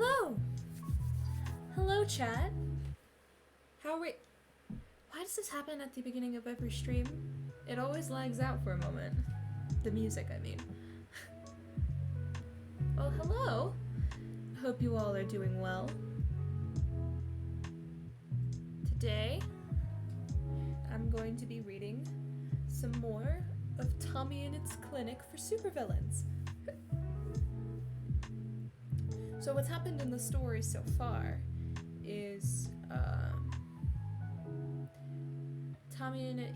Hello! Hello, chat. How are we? Why does this happen at the beginning of every stream? It always lags out for a moment. The music, I mean. Well, hello! Hope you all are doing well. Today, I'm going to be reading some more of Tommyinnit's Clinic for Supervillains. So what's happened in the story so far is Tommyinnit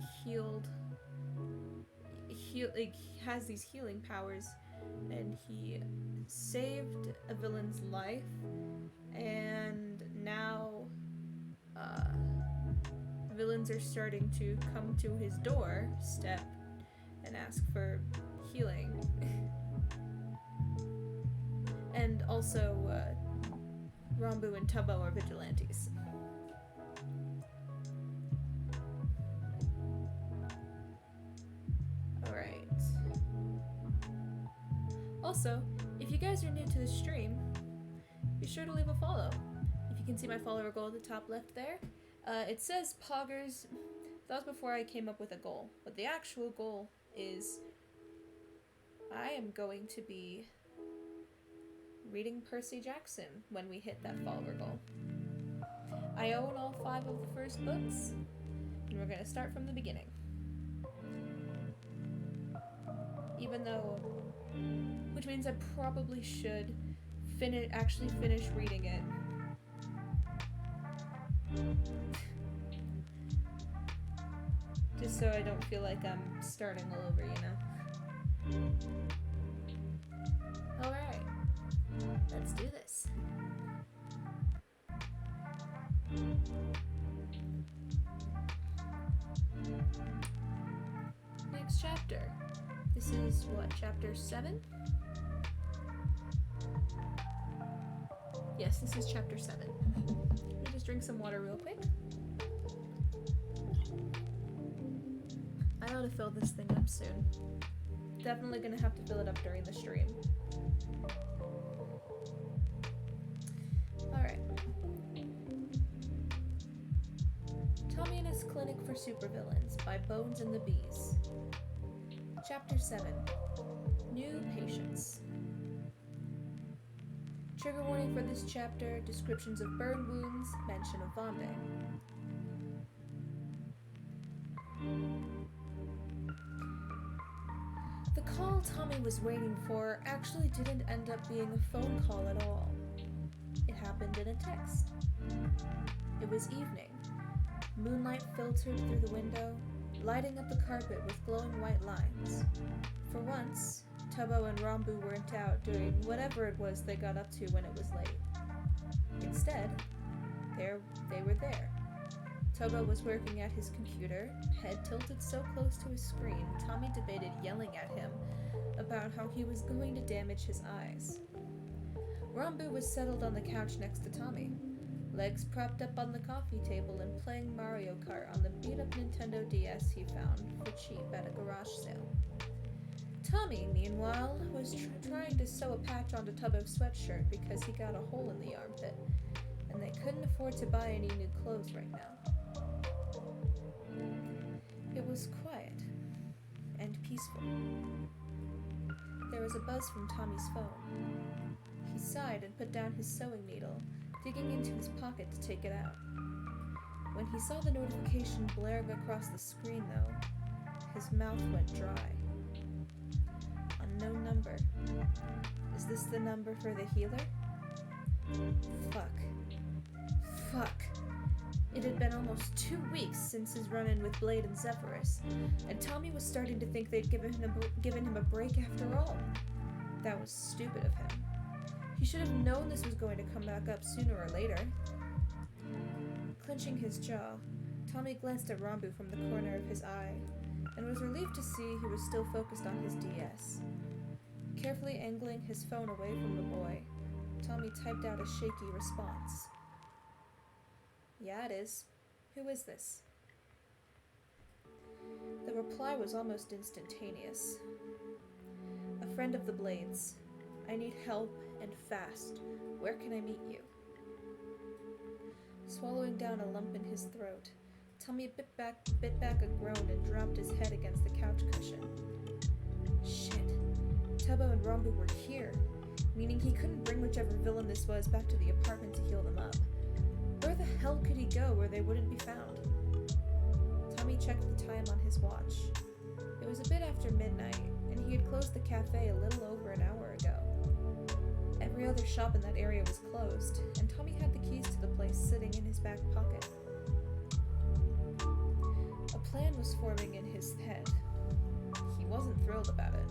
has these healing powers, and he saved a villain's life, and now villains are starting to come to his doorstep and ask for healing. And also, Rambu and Tubbo are vigilantes. Alright. Also, if you guys are new to the stream, be sure to leave a follow. If you can see my follower goal at the top left there, it says Poggers. That was before I came up with a goal. But the actual goal is I am going to be reading Percy Jackson when we hit that follower goal. I own all 5 of the first books, and we're gonna start from the beginning. Even though, which means I probably should actually finish reading it. Just so I don't feel like I'm starting all over, you know? Alright. Let's do this. Next chapter. This is what, chapter 7? Yes, this is chapter 7. Let me just drink some water real quick. I ought to fill this thing up soon. Definitely gonna have to fill it up during the stream. Alright. Tommyinnit's Clinic for Supervillains by Bones and the Bees. Chapter 7. New Patients. Trigger warning for this chapter, descriptions of burn wounds, mention of vomiting. The call Tommy was waiting for actually didn't end up being a phone call at all. It happened in a text. It was evening. Moonlight filtered through the window, lighting up the carpet with glowing white lines. For once, Tubbo and Rambu weren't out doing whatever it was they got up to when it was late. Instead, they were there. Tubbo was working at his computer, head tilted so close to his screen, Tommy debated yelling at him about how he was going to damage his eyes. Rambu was settled on the couch next to Tommy, legs propped up on the coffee table and playing Mario Kart on the beat-up Nintendo DS he found for cheap at a garage sale. Tommy, meanwhile, was trying to sew a patch onto Tubbo's sweatshirt because he got a hole in the armpit, and they couldn't afford to buy any new clothes right now. It was quiet and peaceful. There was a buzz from Tommy's phone. He sighed and put down his sewing needle, digging into his pocket to take it out. When he saw the notification blaring across the screen, though, his mouth went dry. Unknown number. Is this the number for the healer? Fuck. It had been almost 2 weeks since his run-in with Blade and Zephyrus, and Tommy was starting to think they'd given him a break after all. That was stupid of him. He should have known this was going to come back up sooner or later. Clenching his jaw, Tommy glanced at Rambu from the corner of his eye, and was relieved to see he was still focused on his DS. Carefully angling his phone away from the boy, Tommy typed out a shaky response. Yeah, it is. Who is this? The reply was almost instantaneous. A friend of the Blades. I need help, and fast. Where can I meet you? Swallowing down a lump in his throat, Tommy bit back a groan and dropped his head against the couch cushion. Shit. Tubbo and Rombu were here, meaning he couldn't bring whichever villain this was back to the apartment to heal them up. Where the hell could he go where they wouldn't be found? Tommy checked the time on his watch. It was a bit after midnight, and he had closed the cafe a little over an hour ago. Every other shop in that area was closed, and Tommy had the keys to the place sitting in his back pocket. A plan was forming in his head. He wasn't thrilled about it.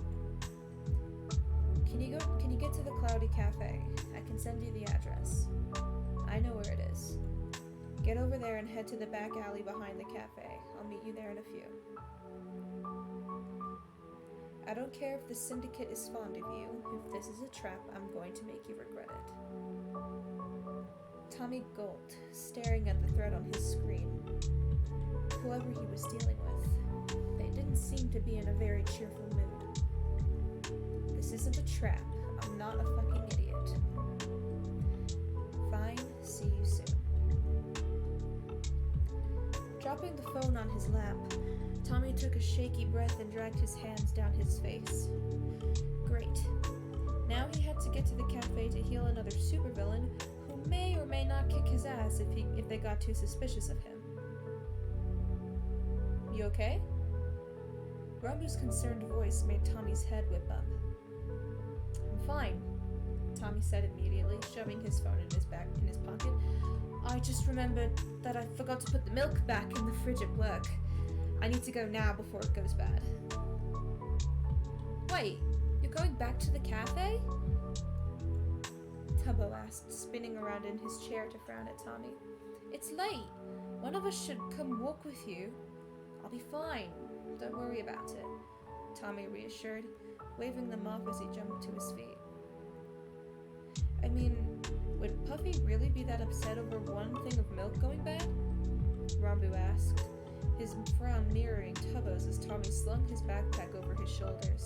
Can you get to the Cloudy Cafe? I can send you the address. I know where it is. Get over there and head to the back alley behind the cafe. I'll meet you there in a few. I don't care if the syndicate is fond of you. If this is a trap, I'm going to make you regret it. Tommy gulped, staring at the thread on his screen. Whoever he was dealing with, they didn't seem to be in a very cheerful mood. This isn't a trap. I'm not a fucking idiot. Fine, see you soon. Dropping the phone on his lap, Tommy took a shaky breath and dragged his hands down his face. Great. Now he had to get to the cafe to heal another supervillain who may or may not kick his ass if they got too suspicious of him. You okay? Rombu's concerned voice made Tommy's head whip up. I'm fine, Tommy said immediately, shoving his phone in his pocket. I just remembered that I forgot to put the milk back in the fridge at work. I need to go now before it goes bad. Wait, you're going back to the cafe? Tubbo asked, spinning around in his chair to frown at Tommy. It's late. One of us should come walk with you. I'll be fine. Don't worry about it, Tommy reassured, waving them off as he jumped to his feet. I mean, would Puffy really be that upset over one thing of milk going bad? Rombu asked, his frown mirroring Tubbo's as Tommy slung his backpack over his shoulders.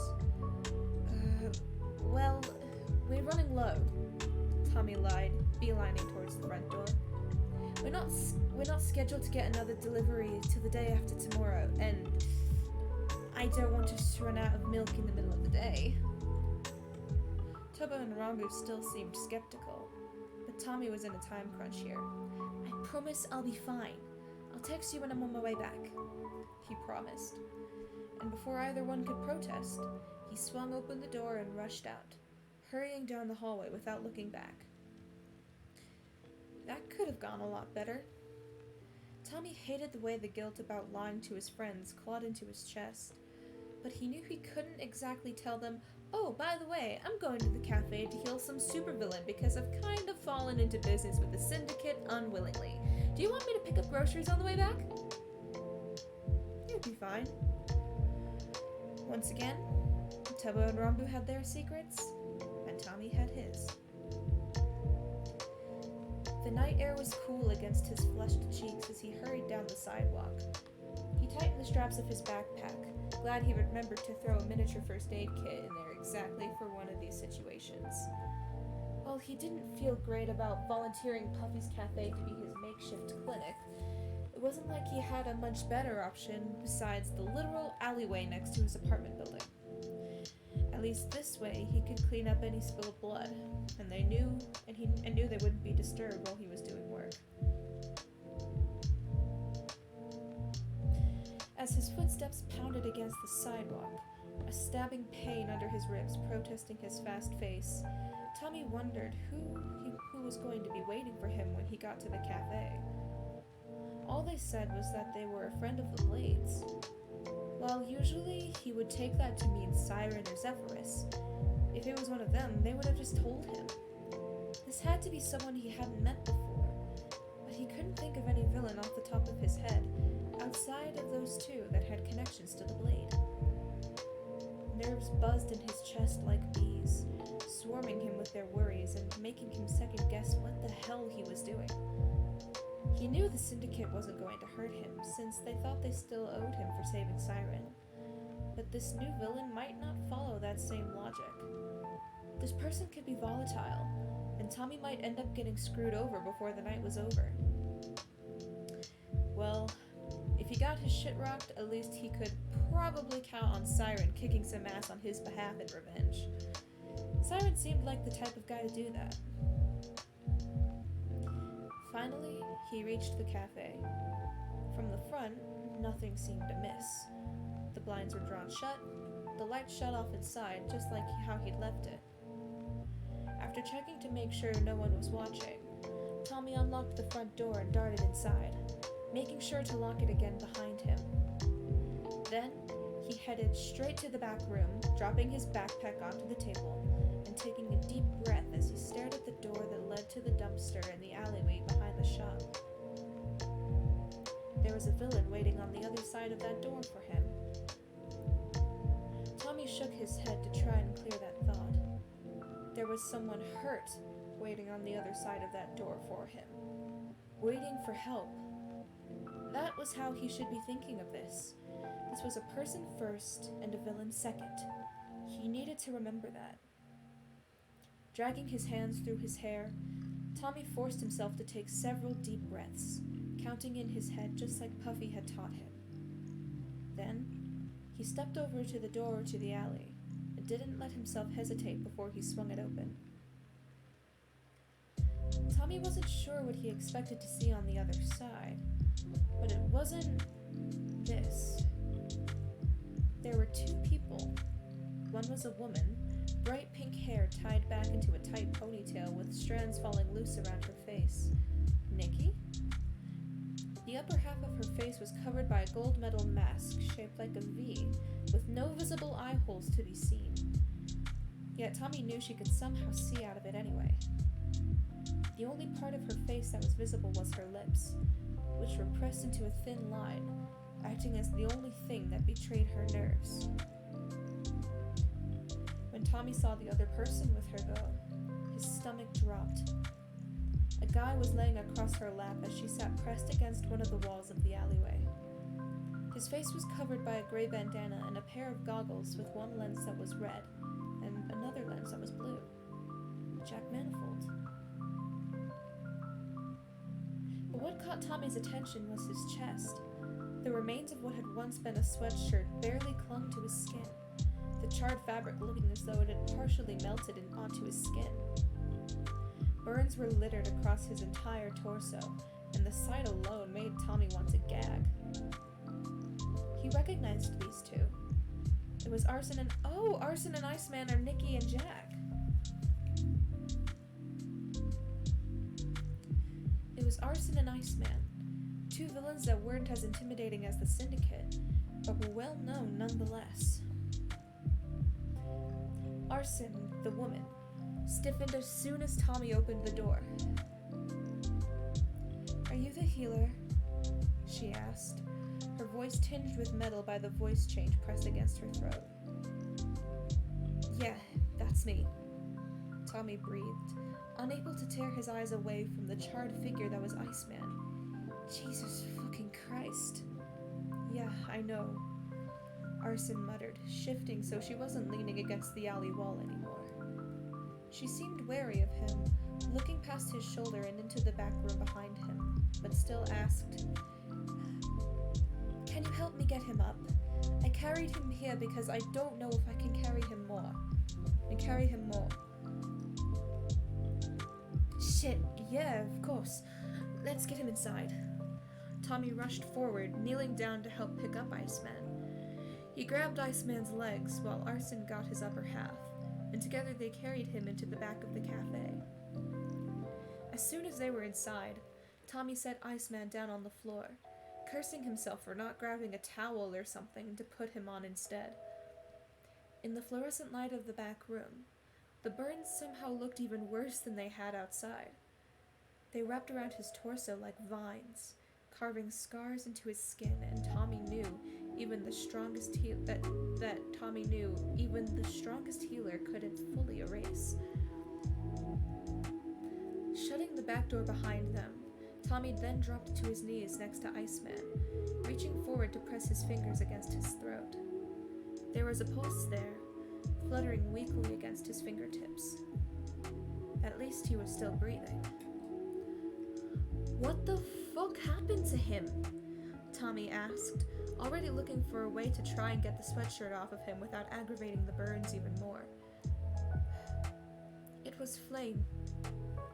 Well, we're running low, Tommy lied, beelining towards the front door. We're not scheduled to get another delivery till the day after tomorrow, and I don't want us to run out of milk in the middle of the day. Tubbo and Rombu still seemed skeptical, but Tommy was in a time crunch here. I promise I'll be fine. I'll text you when I'm on my way back, he promised. And before either one could protest, he swung open the door and rushed out, hurrying down the hallway without looking back. That could have gone a lot better. Tommy hated the way the guilt about lying to his friends clawed into his chest, but he knew he couldn't exactly tell them, oh, by the way, I'm going to the cafe to heal some supervillain because I've kind of fallen into business with the syndicate unwillingly. Do you want me to pick up groceries on the way back? You'd be fine. Once again, Tubbo and Rombu had their secrets, and Tommy had his. The night air was cool against his flushed cheeks as he hurried down the sidewalk. He tightened the straps of his backpack, glad he remembered to throw a miniature first aid kit in there exactly for one of these situations. While he didn't feel great about volunteering Puffy's Cafe to be his makeshift clinic, it wasn't like he had a much better option besides the literal alleyway next to his apartment building. At least this way, he could clean up any spilled blood, and he knew they wouldn't be disturbed while he was doing work. As his footsteps pounded against the sidewalk, a stabbing pain under his ribs protesting his fast face, Tommy wondered who was going to be waiting for him when he got to the cafe. All they said was that they were a friend of the Blades. While usually he would take that to mean Siren or Zephyrus, if it was one of them, they would have just told him. This had to be someone he hadn't met before, but he couldn't think of any villain off the top of his head outside of those two that had connections to the Blade. Nerves buzzed in his chest like bees, swarming him with their worries and making him second-guess what the hell he was doing. He knew the Syndicate wasn't going to hurt him, since they thought they still owed him for saving Siren. But but this new villain might not follow that same logic. This person could be volatile, and Tommy might end up getting screwed over before the night was over. Well, if he got his shit rocked, at least he could probably count on Siren kicking some ass on his behalf in revenge. Siren seemed like the type of guy to do that. Finally, he reached the cafe. From the front, nothing seemed amiss. The blinds were drawn shut, the lights shut off inside, just like how he'd left it. After checking to make sure no one was watching, Tommy unlocked the front door and darted inside, making sure to lock it again behind him. Then, he headed straight to the back room, dropping his backpack onto the table and taking a deep breath as he stared at the door that led to the dumpster in the alleyway behind the shop. There was a villain waiting on the other side of that door for him. Tommy shook his head to try and clear that thought. There was someone hurt waiting on the other side of that door for him. Waiting for help. That was how he should be thinking of this. This was a person first and a villain second. He needed to remember that. Dragging his hands through his hair, Tommy forced himself to take several deep breaths, counting in his head just like Puffy had taught him. Then, he stepped over to the door to the alley and didn't let himself hesitate before he swung it open. Tommy wasn't sure what he expected to see on the other side, but it wasn't this. There were two people. One was a woman, bright pink hair tied back into a tight ponytail with strands falling loose around her face. Nikki? The upper half of her face was covered by a gold metal mask shaped like a V, with no visible eye holes to be seen. Yet Tommy knew she could somehow see out of it anyway. The only part of her face that was visible was her lips, which were pressed into a thin line, acting as the only thing that betrayed her nerves. When Tommy saw the other person with her, though, his stomach dropped. A guy was laying across her lap as she sat pressed against one of the walls of the alleyway. His face was covered by a gray bandana and a pair of goggles with one lens that was red and another lens that was blue. Jack Manifold. But what caught Tommy's attention was his chest. The remains of what had once been a sweatshirt barely clung to his skin, the charred fabric looking as though it had partially melted onto his skin. Burns were littered across his entire torso, and the sight alone made Tommy want to gag. He recognized these two. It was Arson and Iceman are Nikki and Jack. It was Arson and Iceman, two villains that weren't as intimidating as the Syndicate, but were well known nonetheless. Arson, the woman, stiffened as soon as Tommy opened the door. "Are you the healer?" she asked, her voice tinged with metal by the voice change pressed against her throat. "Yeah, that's me," Tommy breathed, unable to tear his eyes away from the charred figure that was Iceman. "Jesus fucking Christ." "Yeah, I know," Arson muttered, shifting so she wasn't leaning against the alley wall anymore. She seemed wary of him, looking past his shoulder and into the back room behind him, but still asked, "Can you help me get him up? I carried him here because I don't know if I can carry him more. Shit, yeah, of course. Let's get him inside." Tommy rushed forward, kneeling down to help pick up Iceman. He grabbed Iceman's legs while Arson got his upper half, and together they carried him into the back of the cafe. As soon as they were inside, Tommy set Iceman down on the floor, cursing himself for not grabbing a towel or something to put him on instead. In the fluorescent light of the back room, the burns somehow looked even worse than they had outside. They wrapped around his torso like vines, carving scars into his skin, and Tommy knew even the strongest healer couldn't fully erase. Shutting the back door behind them, Tommy then dropped to his knees next to Iceman, reaching forward to press his fingers against his throat. There was a pulse there, fluttering weakly against his fingertips. At least he was still breathing. What the fuck happened to him? Tommy asked, already looking for a way to try and get the sweatshirt off of him without aggravating the burns even more. It was Flame,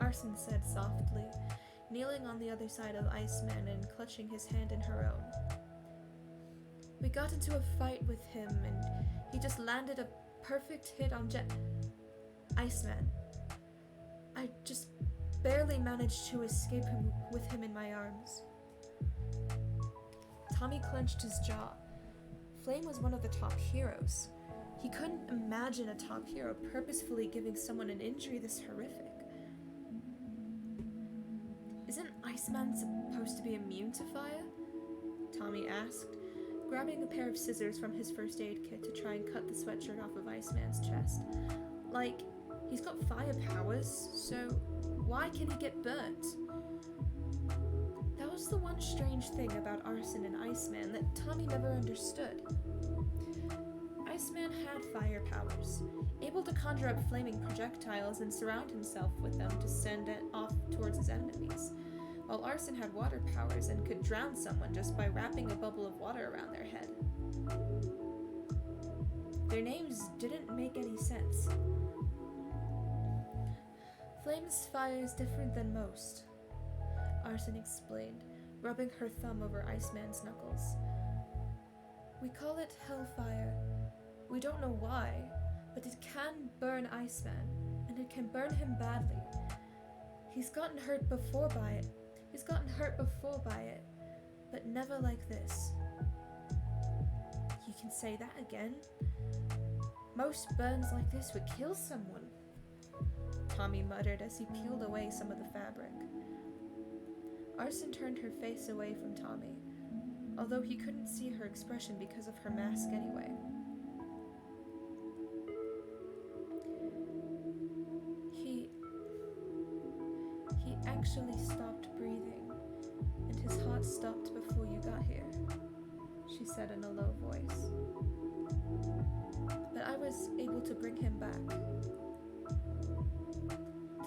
Arson said softly, kneeling on the other side of Iceman and clutching his hand in her own. We got into a fight with him and he just landed a perfect hit on Iceman. I just barely managed to escape him with him in my arms. Tommy clenched his jaw. Flame was one of the top heroes. He couldn't imagine a top hero purposefully giving someone an injury this horrific. Isn't Iceman supposed to be immune to fire? Tommy asked, grabbing a pair of scissors from his first aid kit to try and cut the sweatshirt off of Iceman's chest. Like, he's got fire powers, so why can he get burnt? That was the one strange thing about Arson and Iceman that Tommy never understood. Iceman had fire powers, able to conjure up flaming projectiles and surround himself with them to send it off towards his enemies, while Arson had water powers and could drown someone just by wrapping a bubble of water around their head. Their names didn't make any sense. Flame's fire is different than most, Arson explained, rubbing her thumb over Iceman's knuckles. We call it Hellfire. We don't know why, but it can burn Iceman, and it can burn him badly. He's gotten hurt before by it, but never like this. You can say that again? Most burns like this would kill someone, Tommy muttered as he peeled away some of the fabric. Arson turned her face away from Tommy, although he couldn't see her expression because of her mask anyway. He actually stopped breathing, and his heart stopped before you got here, she said in a low voice. But I was able to bring him back.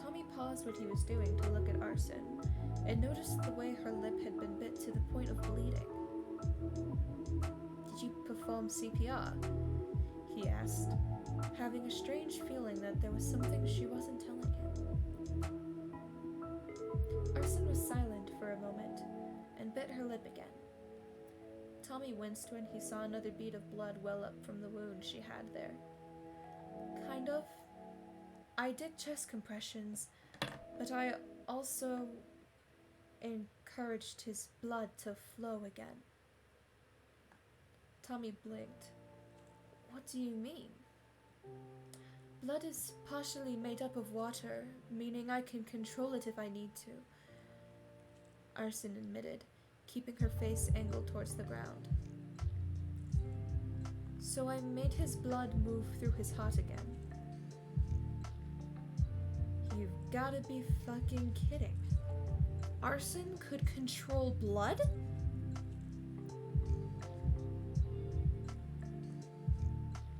Tommy paused what he was doing to look at Arson, and noticed the way her lip had been bit to the point of bleeding. Did you perform CPR? He asked, having a strange feeling that there was something she wasn't telling him. Arson was silent for a moment, and bit her lip again. Tommy winced when he saw another bead of blood well up from the wound she had there. Kind of. I did chest compressions, but I also encouraged his blood to flow again. Tommy blinked. What do you mean? Blood is partially made up of water, meaning I can control it if I need to, Arson admitted, keeping her face angled towards the ground. So I made his blood move through his heart again. You've gotta be fucking kidding. Arson could control blood?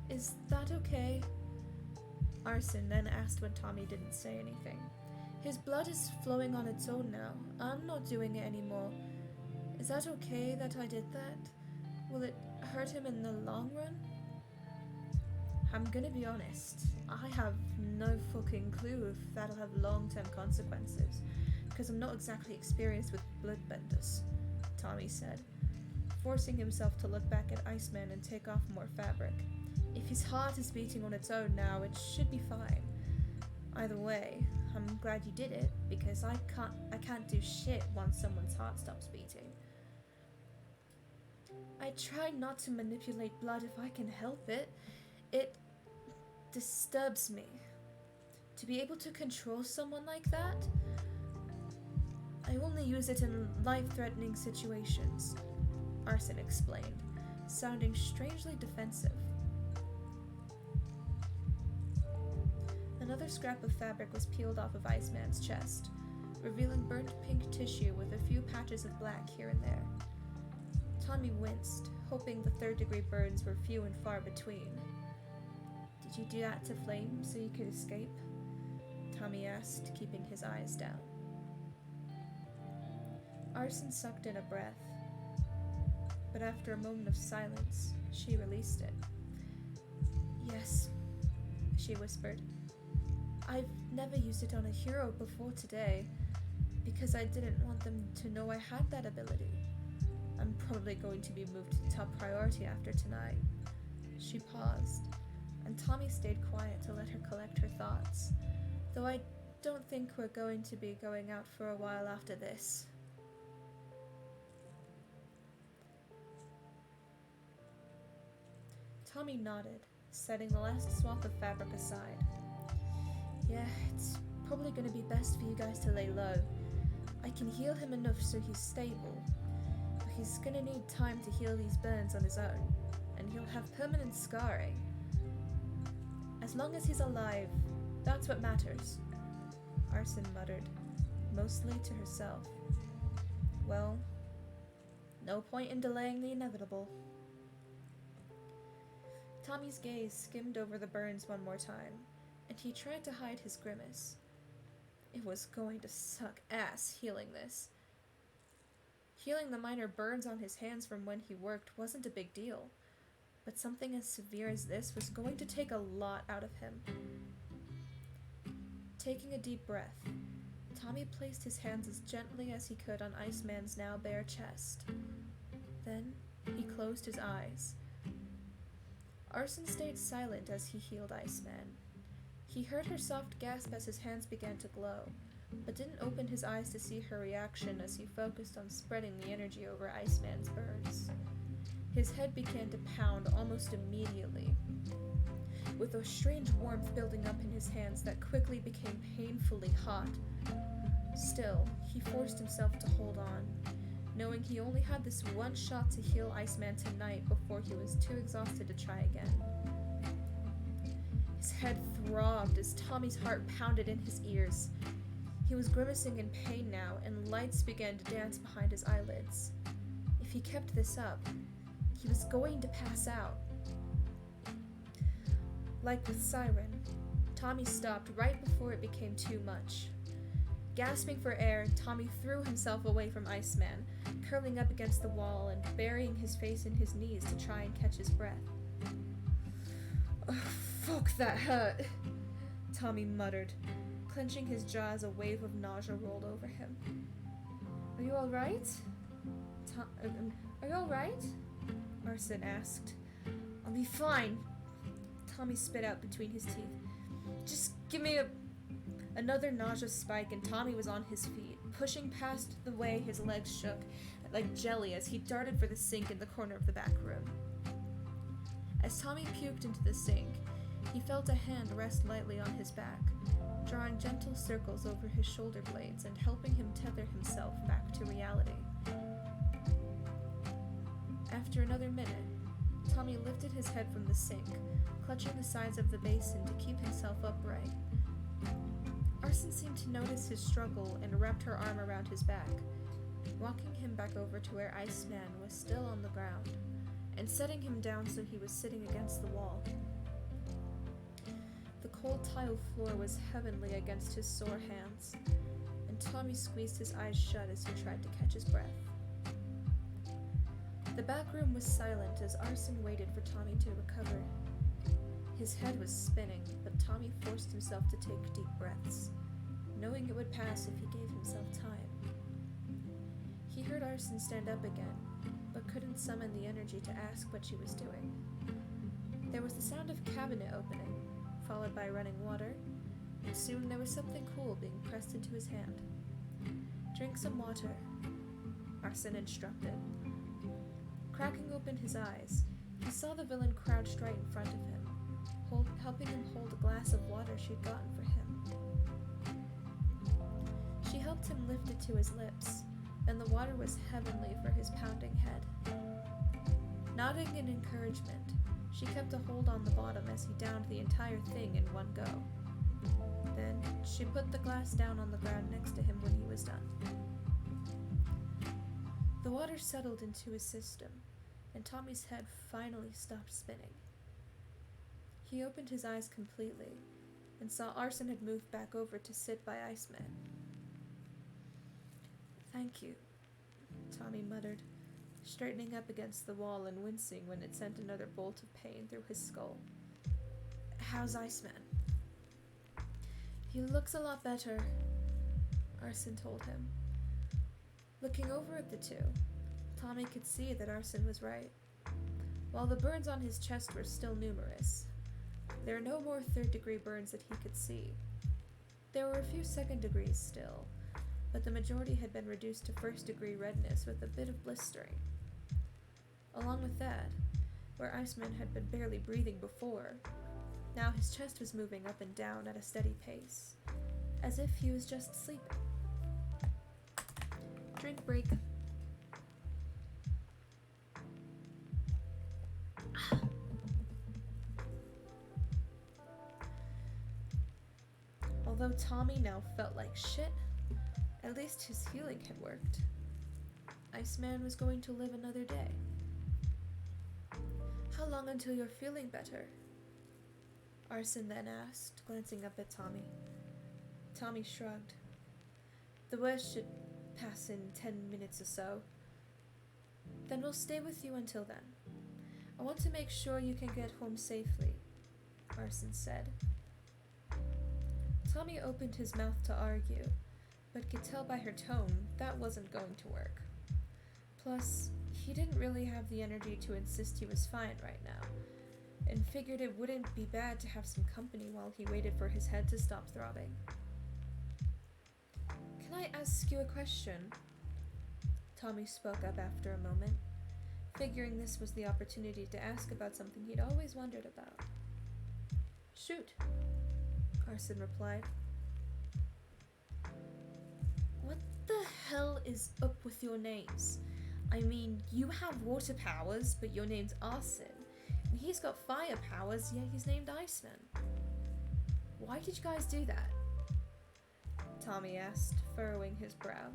Is that okay? Arson then asked when Tommy didn't say anything. His blood is flowing on its own now. I'm not doing it anymore. Is that okay that I did that? Will it hurt him in the long run? I'm gonna be honest. I have no fucking clue if that'll have long-term consequences, because I'm not exactly experienced with bloodbenders, Tommy said, forcing himself to look back at Iceman and take off more fabric. If his heart is beating on its own now, it should be fine. Either way, I'm glad you did it, because I can't do shit once someone's heart stops beating. I try not to manipulate blood if I can help it. It disturbs me. To be able to control someone like that, I only use it in life-threatening situations, Arson explained, sounding strangely defensive. Another scrap of fabric was peeled off of Iceman's chest, revealing burnt pink tissue with a few patches of black here and there. Tommy winced, hoping the third-degree burns were few and far between. "Did you do that to Flame so you could escape?" Tommy asked, keeping his eyes down. Arson sucked in a breath, but after a moment of silence, she released it. "Yes," she whispered. "I've never used it on a hero before today, because I didn't want them to know I had that ability. I'm probably going to be moved to top priority after tonight." She paused, and Tommy stayed quiet to let her collect her thoughts, though I don't think we're going to be going out for a while after this. Tommy nodded, setting the last swath of fabric aside. "Yeah, it's probably going to be best for you guys to lay low. I can heal him enough so he's stable, but he's going to need time to heal these burns on his own, and he'll have permanent scarring. As long as he's alive, that's what matters," Arson muttered, mostly to herself. Well, no point in delaying the inevitable. Tommy's gaze skimmed over the burns one more time, and he tried to hide his grimace. It was going to suck ass healing this. Healing the minor burns on his hands from when he worked wasn't a big deal, but something as severe as this was going to take a lot out of him. Taking a deep breath, Tommy placed his hands as gently as he could on Iceman's now bare chest. Then he closed his eyes. Arson stayed silent as he healed Iceman. He heard her soft gasp as his hands began to glow, but didn't open his eyes to see her reaction as he focused on spreading the energy over Iceman's burns. His head began to pound almost immediately, with a strange warmth building up in his hands that quickly became painfully hot. Still, he forced himself to hold on, knowing he only had this one shot to heal Iceman tonight before he was too exhausted to try again. His head throbbed as Tommy's heart pounded in his ears. He was grimacing in pain now, and lights began to dance behind his eyelids. If he kept this up, he was going to pass out. Like with Siren, Tommy stopped right before it became too much. Gasping for air, Tommy threw himself away from Iceman, curling up against the wall and burying his face in his knees to try and catch his breath. "Oh, fuck, that hurt," Tommy muttered, clenching his jaw as a wave of nausea rolled over him. "Are you alright?" Are you alright?" Arson asked. "I'll be fine," Tommy spit out between his teeth. "Just give me Another nausea spike and Tommy was on his feet, pushing past the way his legs shook like jelly as he darted for the sink in the corner of the back room. As Tommy puked into the sink, he felt a hand rest lightly on his back, drawing gentle circles over his shoulder blades and helping him tether himself back to reality. After another minute, Tommy lifted his head from the sink, clutching the sides of the basin to keep himself upright. Arson seemed to notice his struggle and wrapped her arm around his back, walking him back over to where Iceman was still on the ground, and setting him down so he was sitting against the wall. The cold tile floor was heavenly against his sore hands, and Tommy squeezed his eyes shut as he tried to catch his breath. The back room was silent as Arson waited for Tommy to recover. His head was spinning, but Tommy forced himself to take deep breaths, knowing it would pass if he gave himself time. He heard Arson stand up again, but couldn't summon the energy to ask what she was doing. There was the sound of cabinet opening, followed by running water, and soon there was something cool being pressed into his hand. "Drink some water," Arson instructed. Cracking open his eyes, he saw the villain crouched right in front of him, helping him hold a glass of water she'd gotten for him. She helped him lift it to his lips, and the water was heavenly for his pounding head. Nodding in encouragement, she kept a hold on the bottom as he downed the entire thing in one go. Then she put the glass down on the ground next to him when he was done. The water settled into his system, and Tommy's head finally stopped spinning. He opened his eyes completely and saw Arson had moved back over to sit by Iceman. "Thank you," Tommy muttered, straightening up against the wall and wincing when it sent another bolt of pain through his skull. "How's Iceman?" "He looks a lot better," Arson told him. Looking over at the two, Tommy could see that Arson was right. While the burns on his chest were still numerous, there were no more third-degree burns that he could see. There were a few second degrees still, but the majority had been reduced to first-degree redness with a bit of blistering. Along with that, where Iceman had been barely breathing before, now his chest was moving up and down at a steady pace, as if he was just sleeping. Drink break. Although Tommy now felt like shit, at least his healing had worked. Iceman was going to live another day. "How long until you're feeling better?" Arson then asked, glancing up at Tommy. Tommy shrugged. "The worst should pass in 10 minutes or so. Then we'll stay with you until then. I want to make sure you can get home safely," Arson said. Tommy opened his mouth to argue, but could tell by her tone that wasn't going to work. Plus, he didn't really have the energy to insist he was fine right now, and figured it wouldn't be bad to have some company while he waited for his head to stop throbbing. "Can I ask you a question?" Tommy spoke up after a moment, figuring this was the opportunity to ask about something he'd always wondered about. "Shoot," Arson replied. "What the hell is up with your names? I mean, you have water powers, but your name's Arson, and he's got fire powers, yet he's named Iceman. Why did you guys do that?" Tommy asked, furrowing his brow.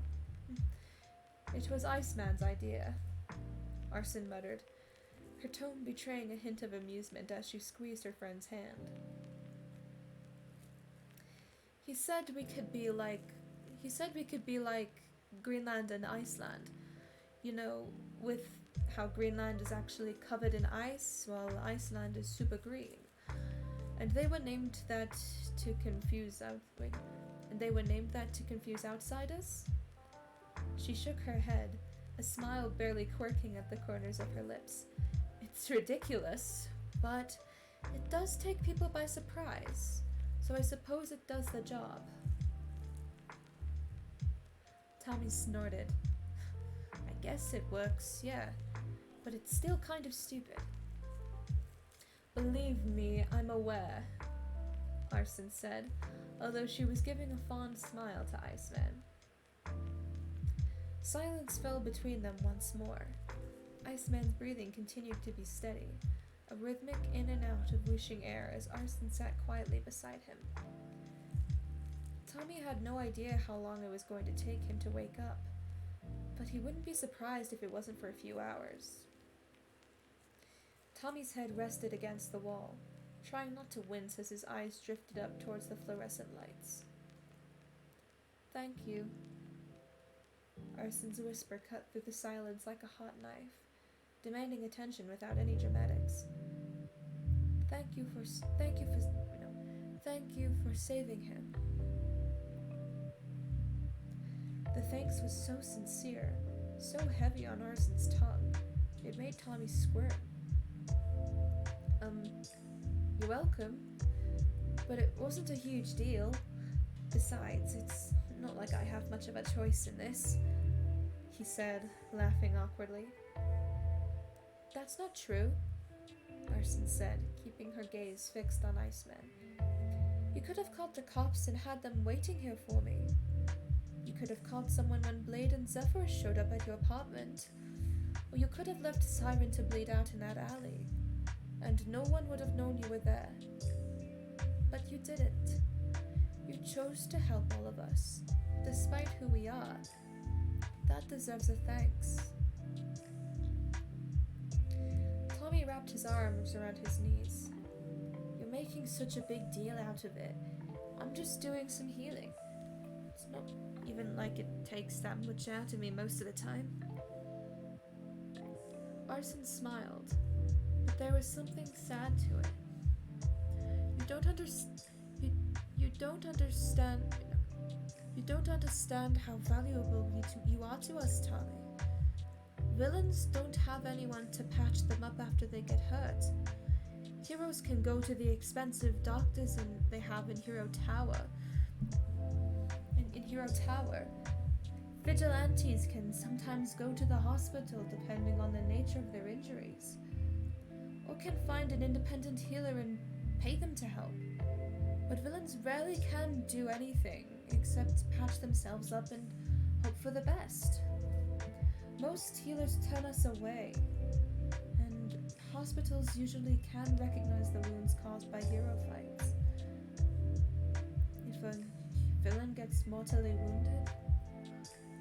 "It was Iceman's idea," Arson muttered, her tone betraying a hint of amusement as she squeezed her friend's hand. He said we could be like Greenland and Iceland. You know, with how Greenland is actually covered in ice, while Iceland is super green. And they were named that to confuse outsiders? She shook her head, a smile barely quirking at the corners of her lips. "It's ridiculous, but it does take people by surprise, so I suppose it does the job." Tommy snorted. "I guess it works, yeah, but it's still kind of stupid." "Believe me, I'm aware," Arson said, although she was giving a fond smile to Iceman. Silence fell between them once more. Iceman's breathing continued to be steady, a rhythmic in and out of whooshing air as Arson sat quietly beside him. Tommy had no idea how long it was going to take him to wake up, but he wouldn't be surprised if it wasn't for a few hours. Tommy's head rested against the wall, trying not to wince as his eyes drifted up towards the fluorescent lights. "Thank you." Arson's whisper cut through the silence like a hot knife, demanding attention without any dramatics. Thank you for saving him." The thanks was so sincere, so heavy on Arson's tongue, it made Tommy squirm. You're welcome, but it wasn't a huge deal. Besides, it's not like I have much of a choice in this," he said, laughing awkwardly. "That's not true," Arson said, keeping her gaze fixed on Iceman. "You could have called the cops and had them waiting here for me. You could have called someone when Blade and Zephyr showed up at your apartment. Or you could have left a siren to bleed out in that alley, and no one would have known you were there. But you didn't. You chose to help all of us, despite who we are. That deserves a thanks." Tommy wrapped his arms around his knees. You're making such a big deal out of it. I'm just doing some healing. It's not even like it takes that much out of me most of the time. Arson smiled, but there was something sad to it. You don't understand how valuable you are to us, Tommy. Villains don't have anyone to patch them up after they get hurt. Heroes can go to the expensive doctors they have in Hero Tower. In Hero Tower, vigilantes can sometimes go to the hospital depending on the nature of their injuries, or can find an independent healer and pay them to help. But villains rarely can do anything except patch themselves up and hope for the best. Most healers turn us away, and hospitals usually can recognize the wounds caused by hero fights. If a villain gets mortally wounded,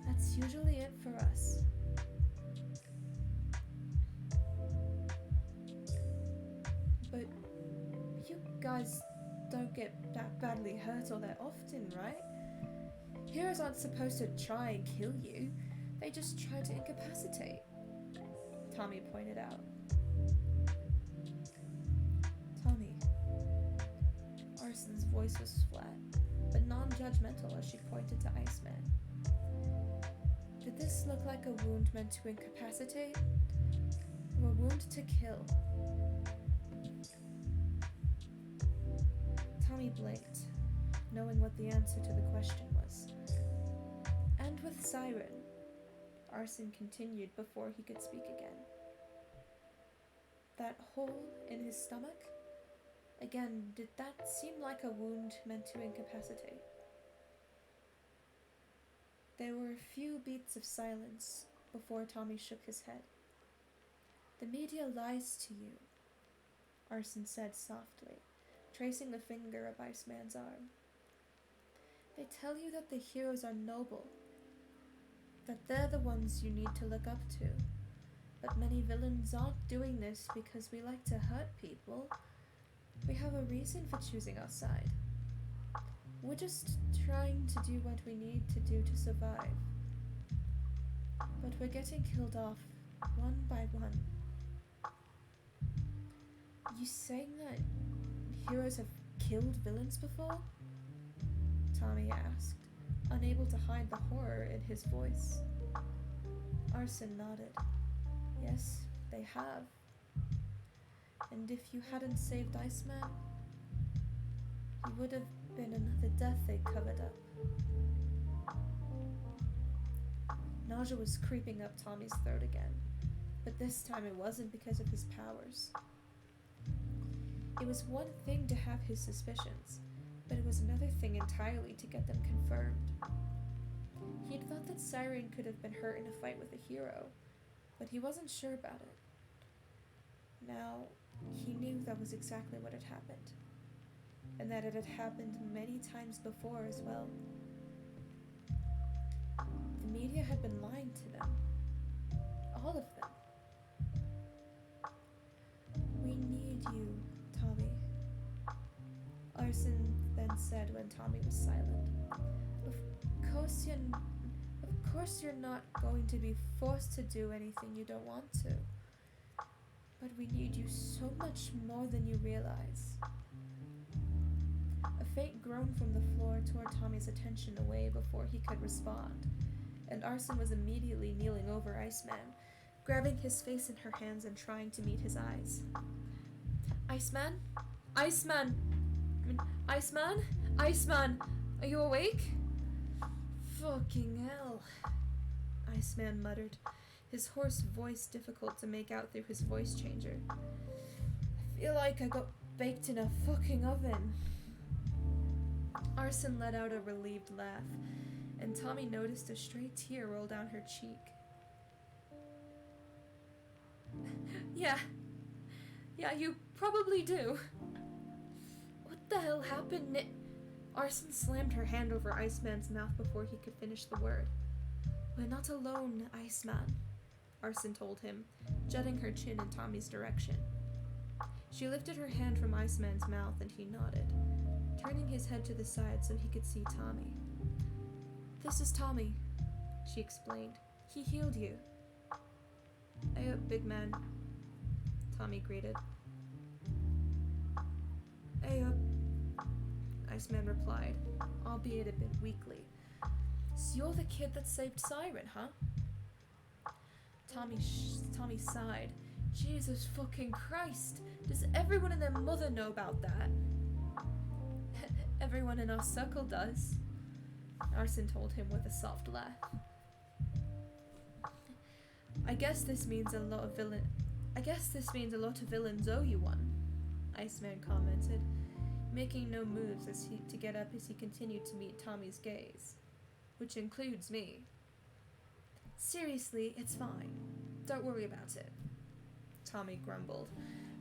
that's usually it for us. But you guys don't get that badly hurt all that often, right? Heroes aren't supposed to try and kill you, they just try to incapacitate, Tommy pointed out. Tommy. Arson's voice was flat, but non-judgmental as she pointed to Iceman. Did this look like a wound meant to incapacitate, or a wound to kill? Tommy blinked, knowing what the answer to the question was. And with Siren, Arson continued before he could speak again. That hole in his stomach? Again, did that seem like a wound meant to incapacitate? There were a few beats of silence before Tommy shook his head. The media lies to you, Arson said softly, tracing the finger of Iceman's arm. They tell you that the heroes are noble, that they're the ones you need to look up to. But many villains aren't doing this because we like to hurt people. We have a reason for choosing our side. We're just trying to do what we need to do to survive. But we're getting killed off one by one. You saying that heroes have killed villains before? Tommy asked, unable to hide the horror in his voice. Arson nodded. Yes, they have. And if you hadn't saved Iceman, he would have been another death they covered up. Nausea was creeping up Tommy's throat again, but this time it wasn't because of his powers. It was one thing to have his suspicions, but it was another thing entirely to get them confirmed. He'd thought that Siren could have been hurt in a fight with a hero, but he wasn't sure about it. Now, he knew that was exactly what had happened, and that it had happened many times before as well. The media had been lying to them. All of them. We need you, Tommy, Arson then said when Tommy was silent. Of course you're not going to be forced to do anything you don't want to. But we need you so much more than you realize. A faint groan from the floor tore Tommy's attention away before he could respond, and Arson was immediately kneeling over Iceman, grabbing his face in her hands and trying to meet his eyes. Iceman? Iceman! Iceman? Iceman! Are you awake? Fucking hell, Iceman muttered, his hoarse voice difficult to make out through his voice changer. I feel like I got baked in a fucking oven. Arson let out a relieved laugh, and Tommy noticed a stray tear roll down her cheek. Yeah, you probably do. What the hell happened? Arson slammed her hand over Iceman's mouth before he could finish the word. We're not alone, Iceman. Arson told him, jutting her chin in Tommy's direction. She lifted her hand from Iceman's mouth and he nodded, turning his head to the side so he could see Tommy. "This is Tommy," she explained. "He healed you." "Hey up, big man," Tommy greeted. "Hey up," Iceman replied, albeit a bit weakly. "So you're the kid that saved Siren, huh?" Tommy sighed. "Jesus fucking Christ! Does everyone and their mother know about that?" "Everyone in our circle does," Arson told him with a soft laugh. I guess this means a lot of villains owe you one," Iceman commented, making no moves to get up as he continued to meet Tommy's gaze, which includes me. "Seriously, it's fine. Don't worry about it," Tommy grumbled,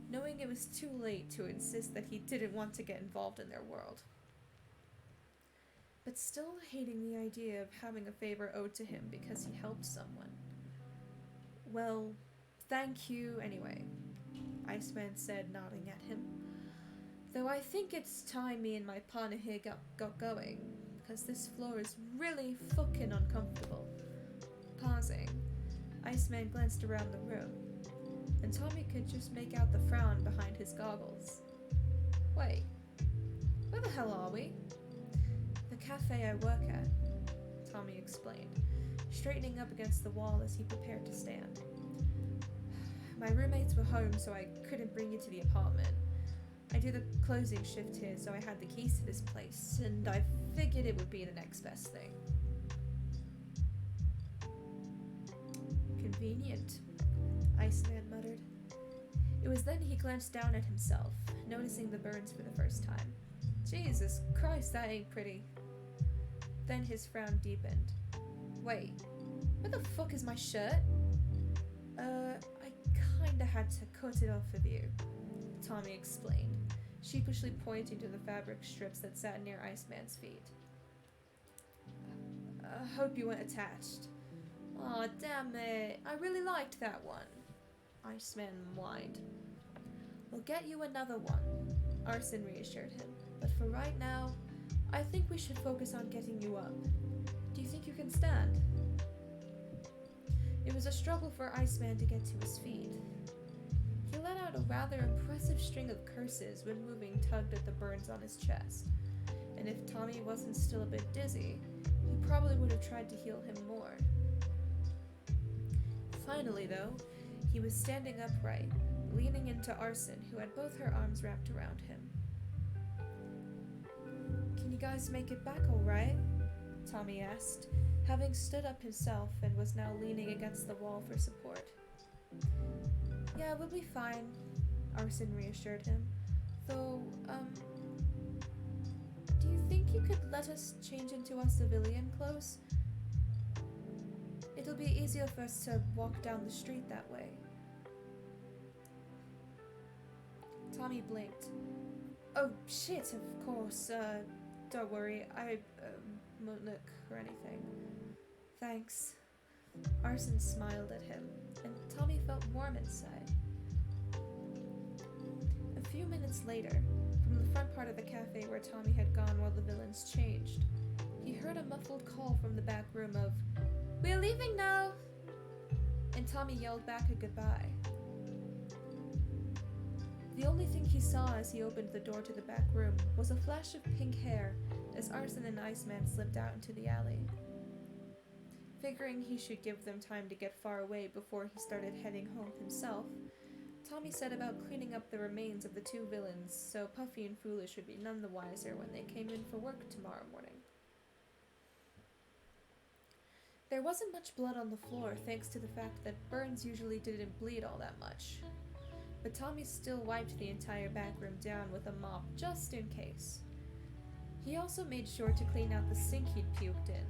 knowing it was too late to insist that he didn't want to get involved in their world, but still hating the idea of having a favor owed to him because he helped someone. "Well, thank you anyway," Iceman said, nodding at him. "Though I think it's time me and my partner here got going, because this floor is really fucking uncomfortable." Pausing, Iceman glanced around the room, and Tommy could just make out the frown behind his goggles. "Wait, where the hell are we?" "The cafe I work at," Tommy explained, straightening up against the wall as he prepared to stand. "My roommates were home, so I couldn't bring you to the apartment. I do the closing shift here, so I had the keys to this place, and I figured it would be the next best thing." "Convenient," Iceman muttered. It was then he glanced down at himself, noticing the burns for the first time. "Jesus Christ, that ain't pretty." Then his frown deepened. "Wait, where the fuck is my shirt?" I kinda had to cut it off of you," Tommy explained, sheepishly pointing to the fabric strips that sat near Iceman's feet. "I hope you weren't attached." "Aw, damn it, I really liked that one," Iceman whined. "We'll get you another one," Arson reassured him, "but for right now, I think we should focus on getting you up. Do you think you can stand?" It was a struggle for Iceman to get to his feet. He let out a rather impressive string of curses when moving tugged at the burns on his chest, and if Tommy wasn't still a bit dizzy, he probably would have tried to heal him more. Finally, though, he was standing upright, leaning into Arson, who had both her arms wrapped around him. "Can you guys make it back all right?" Tommy asked, having stood up himself and was now leaning against the wall for support. "Yeah, we'll be fine," Arson reassured him. "Though, do you think you could let us change into our civilian clothes? It'll be easier for us to walk down the street that way." Tommy blinked. "Oh, shit, of course. Don't worry. I won't look or anything." "Thanks." Arson smiled at him, and Tommy felt warm inside. A few minutes later, from the front part of the cafe where Tommy had gone while the villains changed, he heard a muffled call from the back room of, "We're leaving now!" And Tommy yelled back a goodbye. The only thing he saw as he opened the door to the back room was a flash of pink hair as Arson and Iceman slipped out into the alley. Figuring he should give them time to get far away before he started heading home himself, Tommy set about cleaning up the remains of the two villains so Puffy and Foolish would be none the wiser when they came in for work tomorrow morning. There wasn't much blood on the floor thanks to the fact that burns usually didn't bleed all that much, but Tommy still wiped the entire back room down with a mop just in case. He also made sure to clean out the sink he'd puked in,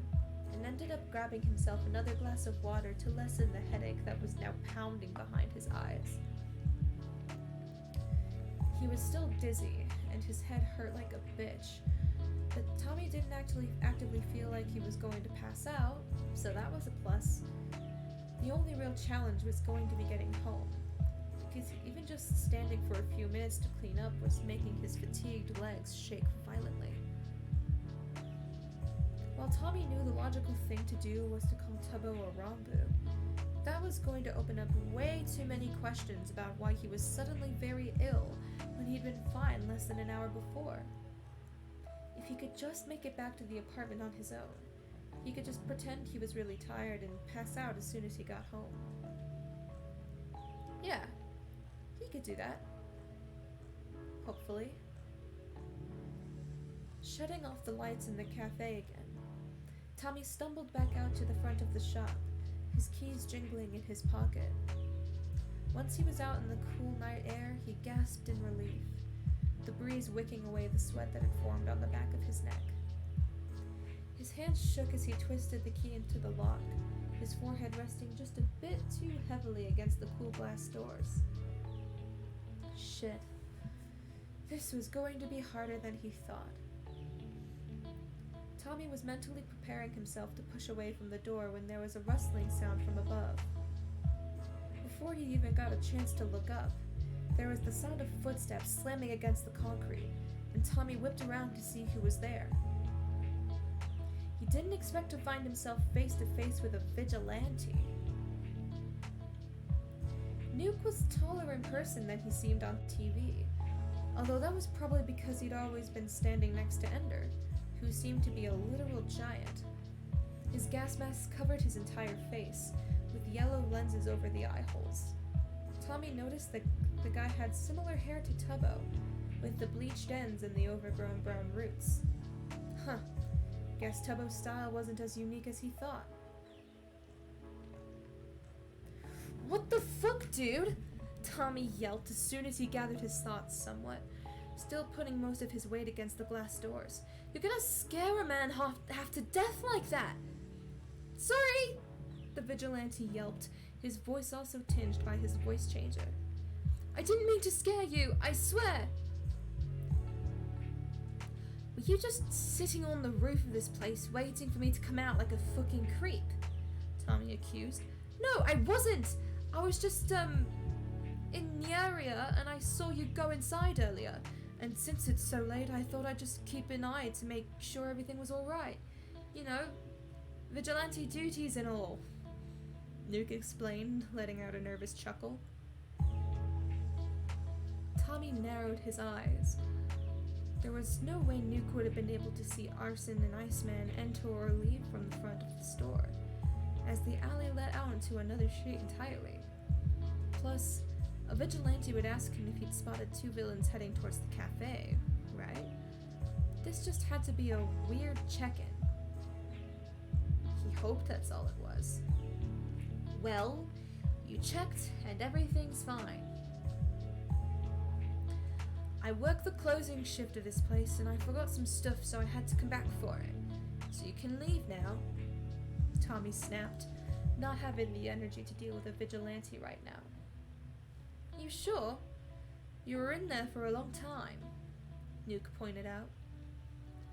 and ended up grabbing himself another glass of water to lessen the headache that was now pounding behind his eyes. He was still dizzy, and his head hurt like a bitch, but Tommy didn't actually actively feel like he was going to pass out, so that was a plus. The only real challenge was going to be getting home, because even just standing for a few minutes to clean up was making his fatigued legs shake violently. While Tommy knew the logical thing to do was to call Tubbo a Rambu, that was going to open up way too many questions about why he was suddenly very ill when he'd been fine less than an hour before. If he could just make it back to the apartment on his own, he could just pretend he was really tired and pass out as soon as he got home. Yeah, he could do that. Hopefully. Shutting off the lights in the cafe again, Tommy stumbled back out to the front of the shop, his keys jingling in his pocket. Once he was out in the cool night air, he gasped in relief, the breeze wicking away the sweat that had formed on the back of his neck. His hands shook as he twisted the key into the lock, his forehead resting just a bit too heavily against the cool glass doors. Shit. This was going to be harder than he thought. Tommy was mentally preparing himself to push away from the door when there was a rustling sound from above. Before he even got a chance to look up, there was the sound of footsteps slamming against the concrete, and Tommy whipped around to see who was there. He didn't expect to find himself face to face with a vigilante. Nuke was taller in person than he seemed on TV, although that was probably because he'd always been standing next to Ender, who seemed to be a literal giant. His gas mask covered his entire face, with yellow lenses over the eye holes. Tommy noticed that the guy had similar hair to Tubbo, with the bleached ends and the overgrown brown roots. Huh. Guess Tubbo's style wasn't as unique as he thought. What the fuck, dude? Tommy yelped as soon as he gathered his thoughts somewhat, still putting most of his weight against the glass doors. You're gonna scare a man half to death like that! Sorry! The vigilante yelped, his voice also tinged by his voice changer. I didn't mean to scare you, I swear! Were you just sitting on the roof of this place waiting for me to come out like a fucking creep? Tommy accused. No, I wasn't! I was just, in the area and I saw you go inside earlier. And since it's so late, I thought I'd just keep an eye to make sure everything was alright. You know, vigilante duties and all. Nuke explained, letting out a nervous chuckle. Tommy narrowed his eyes. There was no way Nuke would have been able to see Arson and Iceman enter or leave from the front of the store, as the alley led out into another street entirely. Plus, a vigilante would ask him if he'd spotted two villains heading towards the cafe, right? This just had to be a weird check-in. He hoped that's all it was. Well, you checked and everything's fine. I work the closing shift of this place and I forgot some stuff, so I had to come back for it. So you can leave now. Tommy snapped, not having the energy to deal with a vigilante right now. You sure? You were in there for a long time, Nuke pointed out.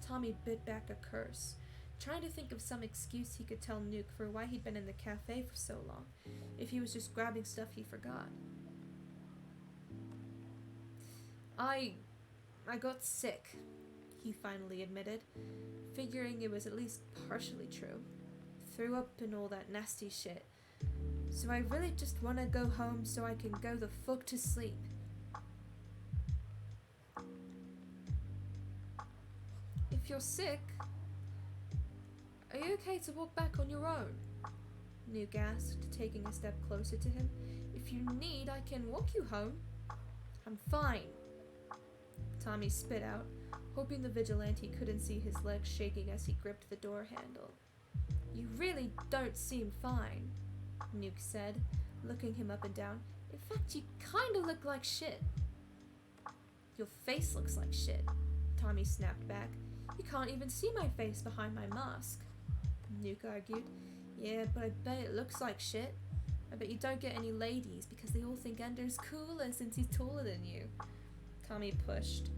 Tommy bit back a curse, trying to think of some excuse he could tell Nuke for why he'd been in the cafe for so long, if he was just grabbing stuff he forgot. I got sick, he finally admitted, figuring it was at least partially true. Threw up and all that nasty shit. So I really just want to go home so I can go the fuck to sleep. If you're sick, are you okay to walk back on your own? Nuke asked, taking a step closer to him. If you need, I can walk you home. I'm fine. Tommy spit out, hoping the vigilante couldn't see his legs shaking as he gripped the door handle. You really don't seem fine, Nuke said, looking him up and down. In fact, you kinda look like shit. Your face looks like shit, Tommy snapped back. You can't even see my face behind my mask, Nuke argued. Yeah, but I bet it looks like shit. I bet you don't get any ladies because they all think Ender's cooler since he's taller than you. Tommy pushed,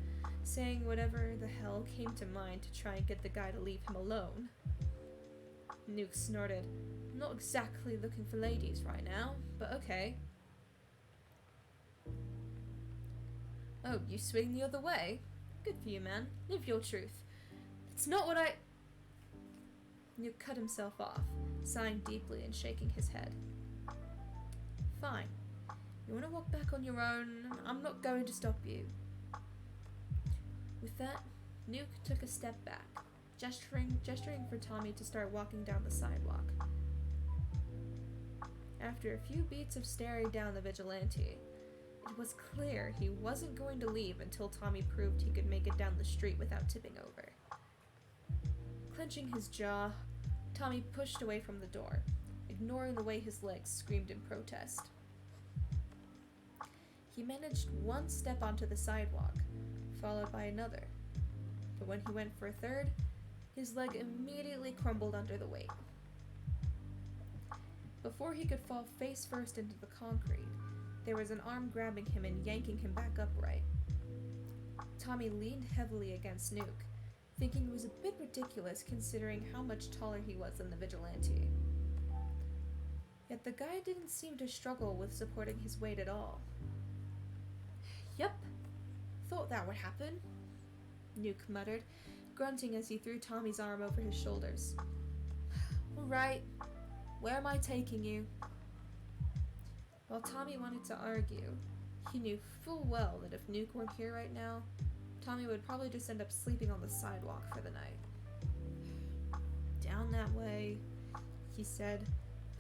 saying whatever the hell came to mind to try and get the guy to leave him alone. Nuke snorted. not exactly looking for ladies right now, but okay. Oh, you swing the other way? Good for you, man. Live your truth. It's not what I... Nuke cut himself off, sighing deeply and shaking his head. Fine. You want to walk back on your own? I'm not going to stop you. With that, Nuke took a step back, gesturing for Tommy to start walking down the sidewalk. After a few beats of staring down the vigilante, it was clear he wasn't going to leave until Tommy proved he could make it down the street without tipping over. Clenching his jaw, Tommy pushed away from the door, ignoring the way his legs screamed in protest. He managed one step onto the sidewalk, followed by another, but when he went for a third, his leg immediately crumbled under the weight. Before he could fall face first into the concrete, there was an arm grabbing him and yanking him back upright. Tommy leaned heavily against Nuke, thinking it was a bit ridiculous considering how much taller he was than the vigilante. Yet the guy didn't seem to struggle with supporting his weight at all. Yep, thought that would happen, Nuke muttered, grunting as he threw Tommy's arm over his shoulders. Alright, where am I taking you? While Tommy wanted to argue, he knew full well that if Nuke weren't here right now, Tommy would probably just end up sleeping on the sidewalk for the night. Down that way, he said,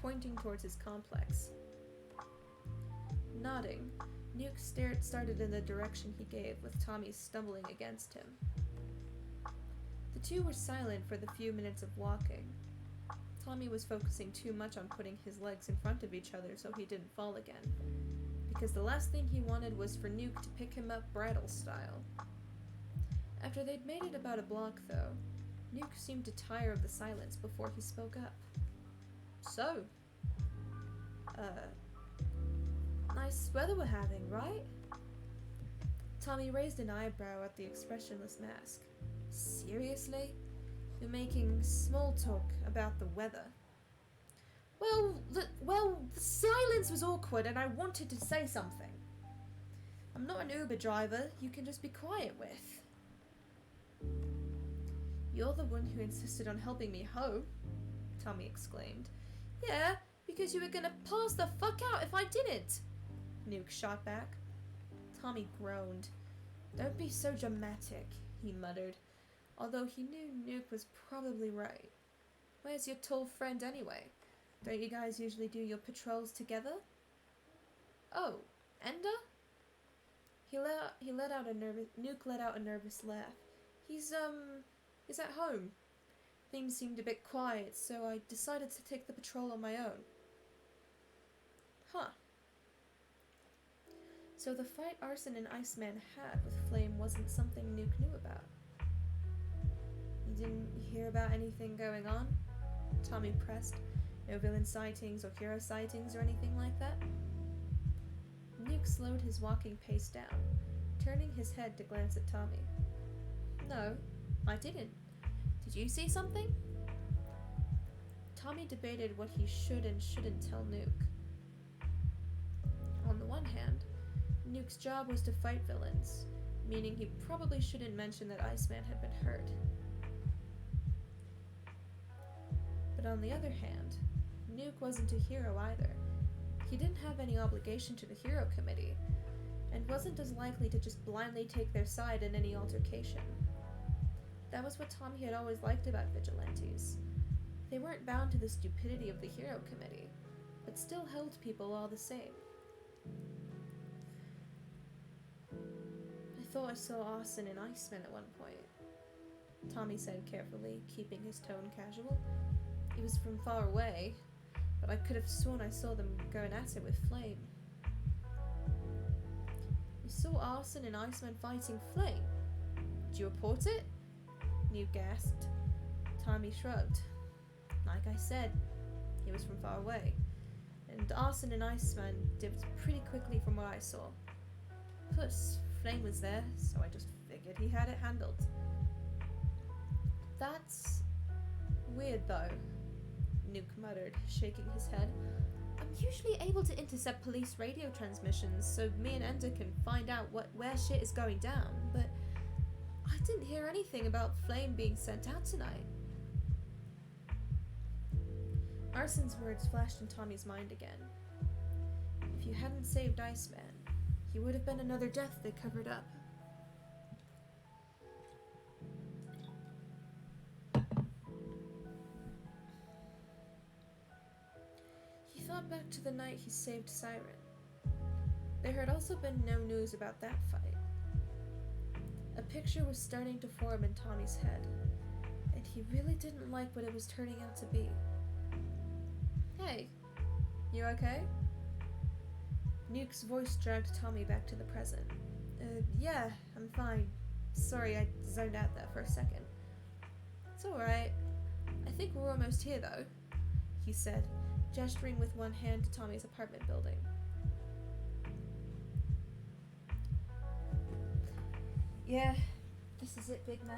pointing towards his complex. Nodding, Nuke started in the direction he gave, with Tommy stumbling against him. The two were silent for the few minutes of walking. Tommy was focusing too much on putting his legs in front of each other so he didn't fall again, because the last thing he wanted was for Nuke to pick him up bridal style. After they'd made it about a block, though, Nuke seemed to tire of the silence before he spoke up. So, nice weather we're having, right? Tommy raised an eyebrow at the expressionless mask. Seriously? You're making small talk about the weather. Well, the silence was awkward and I wanted to say something. I'm not an Uber driver you can just be quiet with. You're the one who insisted on helping me home, Tommy exclaimed. Yeah, because you were gonna pass the fuck out if I didn't, Nuke shot back. Tommy groaned. Don't be so dramatic, he muttered, although he knew Nuke was probably right. Where's your tall friend anyway? Don't you guys usually do your patrols together? Oh, Ender? Nuke let out a nervous laugh. He's at home. Things seemed a bit quiet, so I decided to take the patrol on my own. Huh. So the fight Arson and Iceman had with Flame wasn't something Nuke knew about. You didn't hear about anything going on? Tommy pressed. No villain sightings or hero sightings or anything like that? Nuke slowed his walking pace down, turning his head to glance at Tommy. No, I didn't. Did you see something? Tommy debated what he should and shouldn't tell Nuke. On the one hand, Nuke's job was to fight villains, meaning he probably shouldn't mention that Iceman had been hurt. But on the other hand, Nuke wasn't a hero either. He didn't have any obligation to the hero committee, and wasn't as likely to just blindly take their side in any altercation. That was what Tommy had always liked about vigilantes. They weren't bound to the stupidity of the hero committee, but still held people all the same. I thought I saw Arson and Iceman at one point, Tommy said carefully, keeping his tone casual. He was from far away, but I could have sworn I saw them going at it with Flame. You saw Arson and Iceman fighting Flame? Did you report it? Nuke gasped. Tommy shrugged. Like I said, he was from far away, and Arson and Iceman dipped pretty quickly from what I saw. Plus, Flame was there, so I just figured he had it handled. That's weird though, Nuke muttered, shaking his head. I'm usually able to intercept police radio transmissions so me and Ender can find out where shit is going down, but I didn't hear anything about Flame being sent out tonight. Arson's words flashed in Tommy's mind again. If you hadn't saved Iceman, he would have been another death they covered up. He thought back to the night he saved Siren. There had also been no news about that fight. A picture was starting to form in Tommy's head, and he really didn't like what it was turning out to be. Hey, you okay? Nuke's voice dragged Tommy back to the present. Yeah, I'm fine. Sorry, I zoned out there for a second. It's alright. I think we're almost here, though, he said, gesturing with one hand to Tommy's apartment building. Yeah, this is it, big man.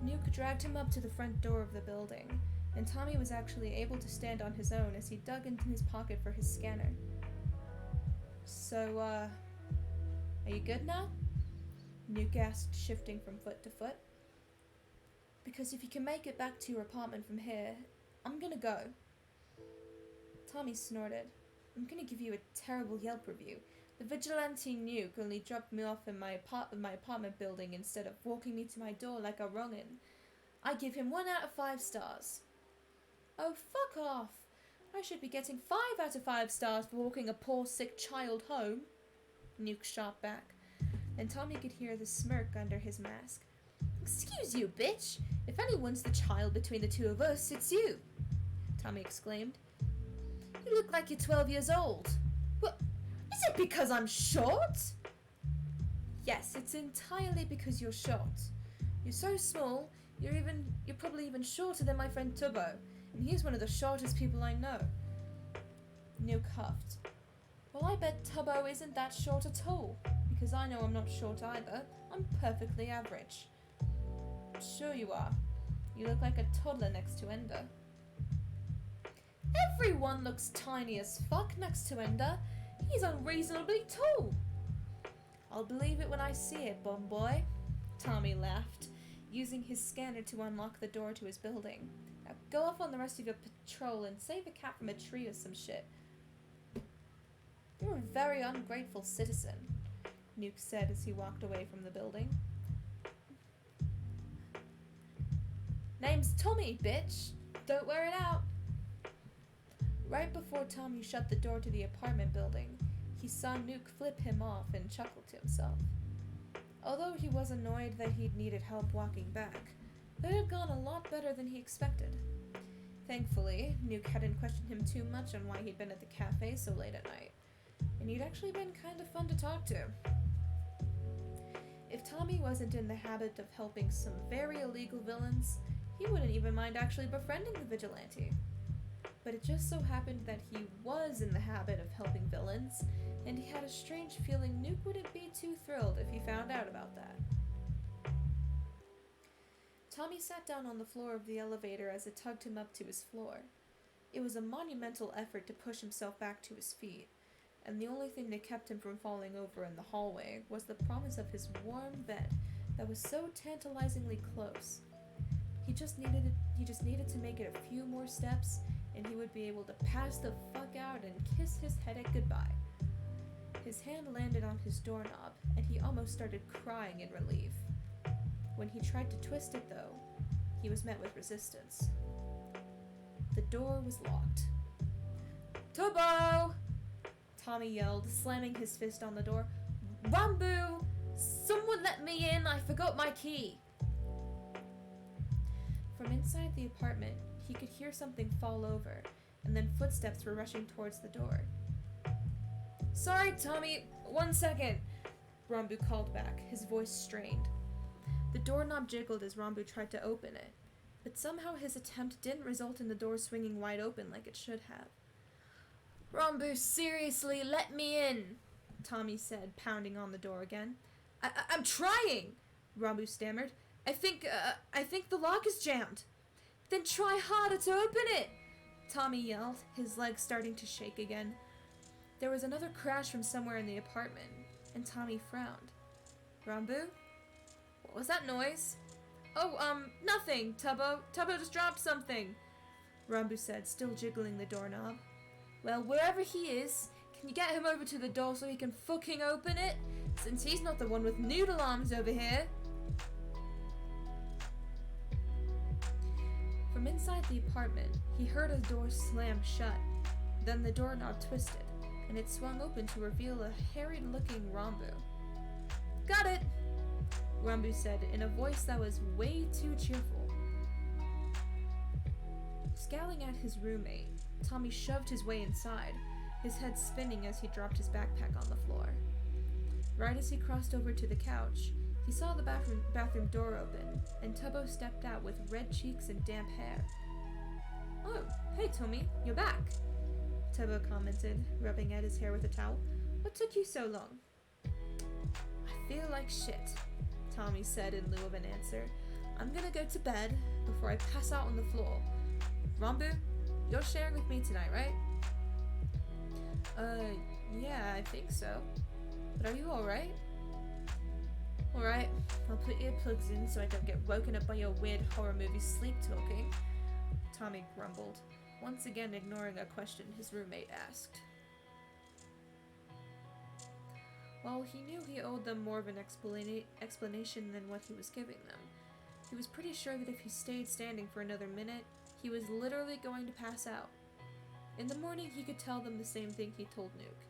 Nuke dragged him up to the front door of the building, and Tommy was actually able to stand on his own as he dug into his pocket for his scanner. So, are you good now? Nuke asked, shifting from foot to foot. Because if you can make it back to your apartment from here, I'm gonna go. Tommy snorted. I'm gonna give you a terrible Yelp review. The vigilante Nuke only dropped me off in my apartment building instead of walking me to my door like a wrongin'. I give him 1 out of 5 stars. Oh, fuck off. I should be getting 5 out of 5 stars for walking a poor sick child home. Nuke shot back, and Tommy could hear the smirk under his mask. Excuse you, bitch. If anyone's the child between the two of us, it's you, Tommy exclaimed. You look like you're 12 years old. What? Is it because I'm short? Yes, it's entirely because you're short. You're so small, you're probably even shorter than my friend Tubbo, and he's one of the shortest people I know. Nuke huffed. Well, I bet Tubbo isn't that short at all, because I know I'm not short either. I'm perfectly average. Sure you are. You look like a toddler next to Ender. Everyone looks tiny as fuck next to Ender. He's unreasonably tall. I'll believe it when I see it, bum boy. Tommy laughed, using his scanner to unlock the door to his building. Now go off on the rest of your patrol and save a cat from a tree or some shit. You're a very ungrateful citizen, Nuke said as he walked away from the building. Name's Tommy, bitch. Don't wear it out. Right before Tommy shut the door to the apartment building, he saw Nuke flip him off and chuckled to himself. Although he was annoyed that he'd needed help walking back, that had gone a lot better than he expected. Thankfully, Nuke hadn't questioned him too much on why he'd been at the cafe so late at night, and he'd actually been kind of fun to talk to. If Tommy wasn't in the habit of helping some very illegal villains, he wouldn't even mind actually befriending the vigilante. But it just so happened that he was in the habit of helping villains, and he had a strange feeling Nuke wouldn't be too thrilled if he found out about that. Tommy sat down on the floor of the elevator as it tugged him up to his floor. It was a monumental effort to push himself back to his feet, and the only thing that kept him from falling over in the hallway was the promise of his warm bed that was so tantalizingly close. He just needed to make it a few more steps, and he would be able to pass the fuck out and kiss his headache goodbye. His hand landed on his doorknob, and he almost started crying in relief. When he tried to twist it, though, he was met with resistance. The door was locked. Tubbo! Tommy yelled, slamming his fist on the door. Rambu! Someone let me in! I forgot my key! From inside the apartment, he could hear something fall over, and then footsteps were rushing towards the door. Sorry, Tommy, 1 second, Rambu called back, his voice strained. The doorknob jiggled as Rambu tried to open it, but somehow his attempt didn't result in the door swinging wide open like it should have. Rambu, seriously, let me in, Tommy said, pounding on the door again. I'm trying, Rambu stammered. I think the lock is jammed. Then try harder to open it, Tommy yelled, his legs starting to shake again. There was another crash from somewhere in the apartment, and Tommy frowned. Rambu? What was that noise? Oh, nothing, Tubbo. Tubbo just dropped something, Rambu said, still jiggling the doorknob. Well, wherever he is, can you get him over to the door so he can fucking open it? Since he's not the one with noodle arms over here. From inside the apartment, he heard a door slam shut. Then the doorknob twisted, and it swung open to reveal a harried-looking Rambu. Got it, Rambu said in a voice that was way too cheerful. Scowling at his roommate, Tommy shoved his way inside, his head spinning as he dropped his backpack on the floor. Right as he crossed over to the couch, he saw the bathroom door open, and Tubbo stepped out with red cheeks and damp hair. Oh, hey Tommy, you're back, Tubbo commented, rubbing at his hair with a towel. What took you so long? I feel like shit, Tommy said in lieu of an answer. I'm gonna go to bed before I pass out on the floor. Rambu, you're sharing with me tonight, right? Yeah, I think so. But are you alright? Alright, I'll put earplugs in so I don't get woken up by your weird horror movie sleep talking, Tommy grumbled, once again ignoring a question his roommate asked. While he knew he owed them more of an explanation than what he was giving them, he was pretty sure that if he stayed standing for another minute, he was literally going to pass out. In the morning, he could tell them the same thing he told Nuke.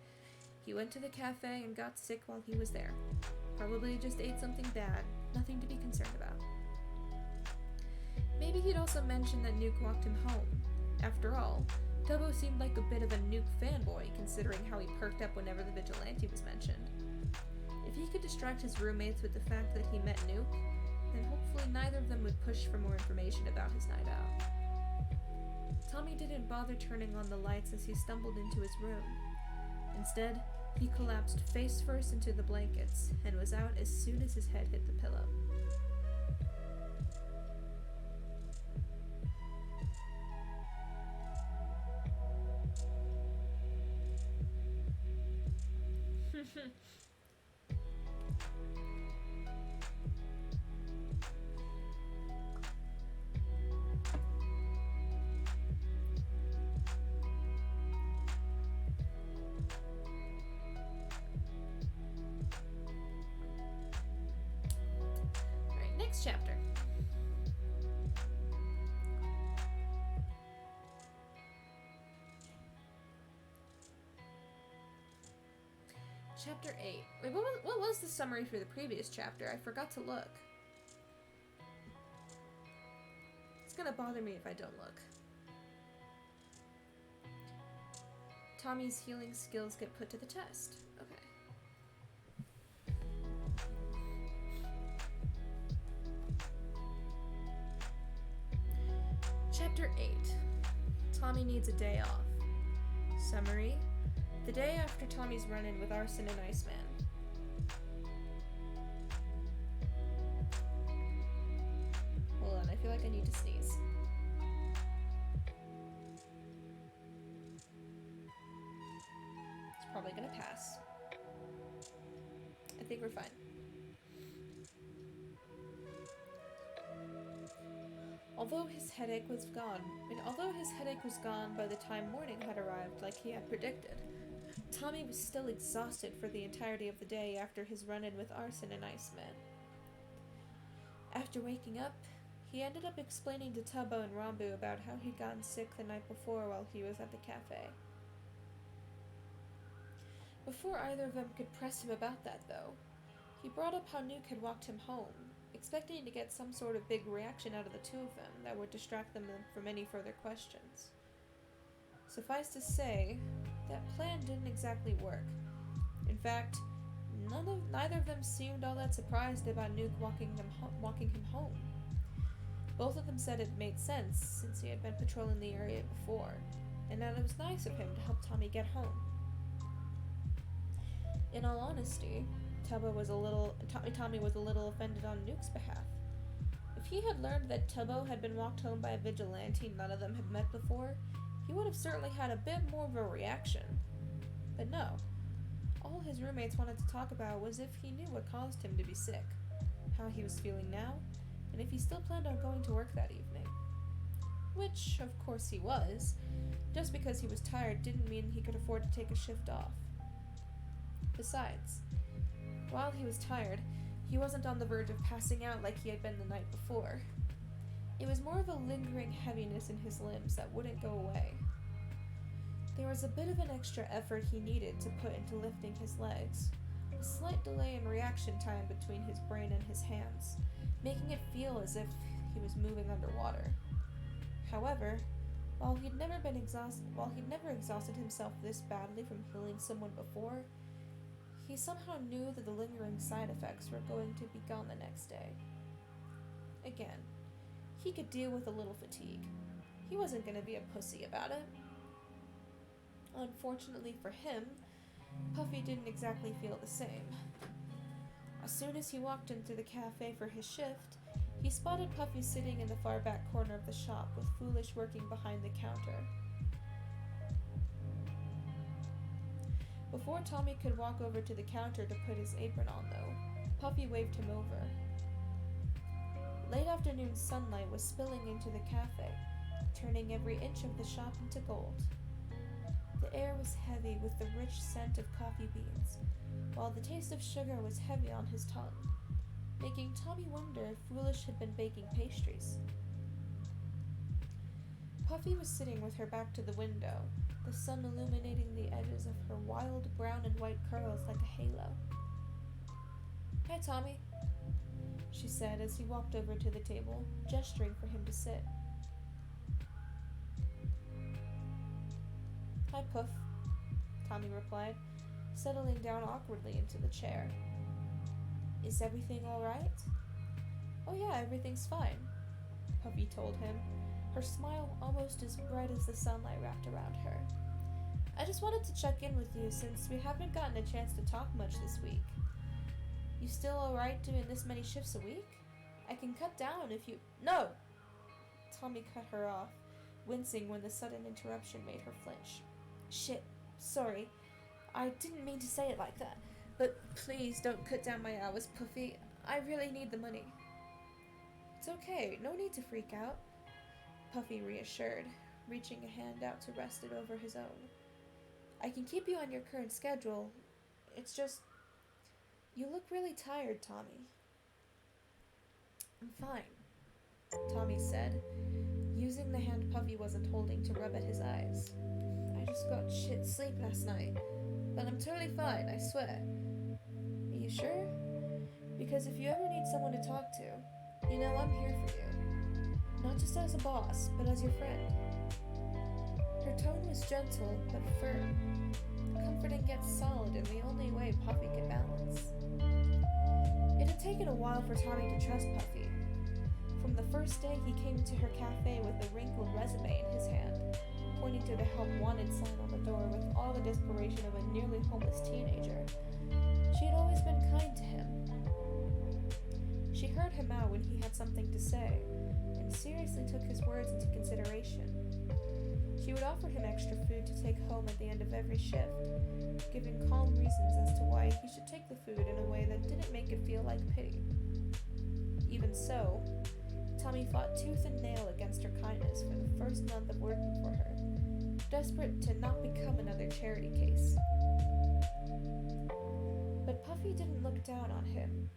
He went to the cafe and got sick while he was there. Probably just ate something bad, nothing to be concerned about. Maybe he'd also mentioned that Nuke walked him home. After all, Tubbo seemed like a bit of a Nuke fanboy, considering how he perked up whenever the vigilante was mentioned. If he could distract his roommates with the fact that he met Nuke, then hopefully neither of them would push for more information about his night out. Tommy didn't bother turning on the lights as he stumbled into his room. Instead, he collapsed face first into the blankets and was out as soon as his head hit the pillow. Chapter. Chapter 8. Wait, what was the summary for the previous chapter? I forgot to look. It's gonna bother me if I don't look. Tommy's healing skills get put to the test. Okay. Chapter 8. Tommy needs a day off. Summary. The day after Tommy's run-in with Arson and Iceman. Hold on, I feel like I need to sneeze. It's probably gonna pass. I think we're fine. Although his headache was gone by the time morning had arrived like he had predicted, Tommy was still exhausted for the entirety of the day after his run-in with Arson and Iceman. After waking up, he ended up explaining to Tubbo and Rambu about how he'd gotten sick the night before while he was at the cafe. Before either of them could press him about that, though, he brought up how Nuke had walked him home, expecting to get some sort of big reaction out of the two of them that would distract them from any further questions. Suffice to say, that plan didn't exactly work. In fact, neither of them seemed all that surprised about Nuke walking him home. Both of them said it made sense since he had been patrolling the area before, and that it was nice of him to help Tommy get home. In all honesty, Tommy was a little offended on Nuke's behalf. If he had learned that Tubbo had been walked home by a vigilante none of them had met before, he would have certainly had a bit more of a reaction. But no. All his roommates wanted to talk about was if he knew what caused him to be sick, how he was feeling now, and if he still planned on going to work that evening. Which, of course, he was. Just because he was tired didn't mean he could afford to take a shift off. Besides, while he was tired, he wasn't on the verge of passing out like he had been the night before. It was more of a lingering heaviness in his limbs that wouldn't go away. There was a bit of an extra effort he needed to put into lifting his legs, a slight delay in reaction time between his brain and his hands, making it feel as if he was moving underwater. However, while he'd never exhausted himself this badly from healing someone before, he somehow knew that the lingering side effects were going to be gone the next day. Again, he could deal with a little fatigue. He wasn't going to be a pussy about it. Unfortunately for him, Puffy didn't exactly feel the same. As soon as he walked into the cafe for his shift, he spotted Puffy sitting in the far back corner of the shop with Foolish working behind the counter. Before Tommy could walk over to the counter to put his apron on, though, Puffy waved him over. Late afternoon sunlight was spilling into the cafe, turning every inch of the shop into gold. The air was heavy with the rich scent of coffee beans, while the taste of sugar was heavy on his tongue, making Tommy wonder if Foolish had been baking pastries. Puffy was sitting with her back to the window, the sun illuminating the edges of her wild brown and white curls like a halo. "Hi, Tommy," she said as he walked over to the table, gesturing for him to sit. "Hi, Puff," Tommy replied, settling down awkwardly into the chair. "Is everything all right?" "Oh yeah, everything's fine," Puffy told him, her smile almost as bright as the sunlight wrapped around her. "I just wanted to check in with you since we haven't gotten a chance to talk much this week. You still alright doing this many shifts a week? I can cut down if you—" "No!" Tommy cut her off, wincing when the sudden interruption made her flinch. "Shit, sorry. I didn't mean to say it like that. But please don't cut down my hours, Puffy. I really need the money." "It's okay, no need to freak out," Puffy reassured, reaching a hand out to rest it over his own. "I can keep you on your current schedule. It's just... you look really tired, Tommy." "I'm fine," Tommy said, using the hand Puffy wasn't holding to rub at his eyes. "I just got shit sleep last night, but I'm totally fine, I swear." "Are you sure? Because if you ever need someone to talk to, you know I'm here for you. Not just as a boss, but as your friend." Her tone was gentle, but firm, comforting yet solid in the only way Puffy could balance. It had taken a while for Tommy to trust Puffy. From the first day he came to her cafe with a wrinkled resume in his hand, pointing to the help wanted sign on the door with all the desperation of a nearly homeless teenager, she had always been kind to him. She heard him out when he had something to say, and seriously took his words into consideration. She would offer him extra food to take home at the end of every shift, giving calm reasons as to why he should take the food in a way that didn't make it feel like pity. Even so, Tommy fought tooth and nail against her kindness for the first month of working for her, desperate to not become another charity case. But Puffy didn't look down on him.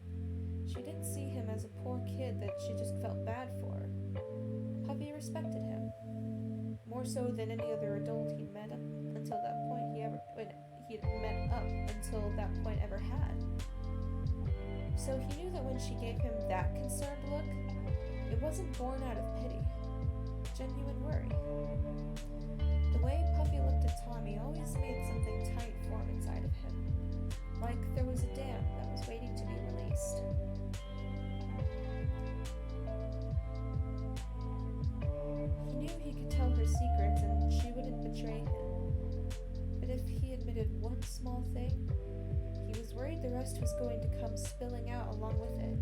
She didn't see him as a poor kid that she just felt bad for. Puffy respected him, more so than any other adult he'd met up until that point ever had. So he knew that when she gave him that concerned look, it wasn't born out of pity, genuine worry. The way Puffy looked at Tommy always made something tight form inside of him, like there was a dam that was waiting to be released. He knew he could tell her secrets and she wouldn't betray him. But if he admitted one small thing, he was worried the rest was going to come spilling out along with it.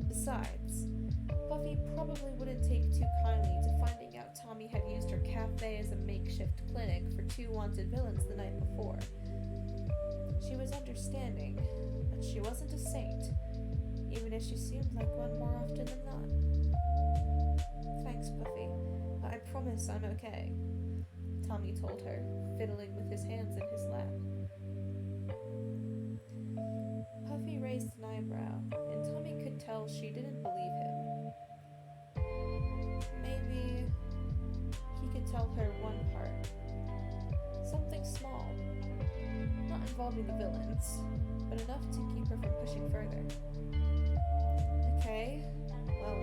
Besides, Buffy probably wouldn't take too kindly to finding out Tommy had used her cafe as a makeshift clinic for 2 wanted villains the night before. She was understanding, but she wasn't a saint, even if she seemed like one more often than not. Thanks, Buffy. I promise I'm okay, Tommy told her, fiddling with his hands in his lap. Buffy raised an eyebrow, and Tommy could tell she didn't believe him. Maybe he could tell her one part. Something small. Not involving the villains, but enough to keep her from pushing further. Okay, well,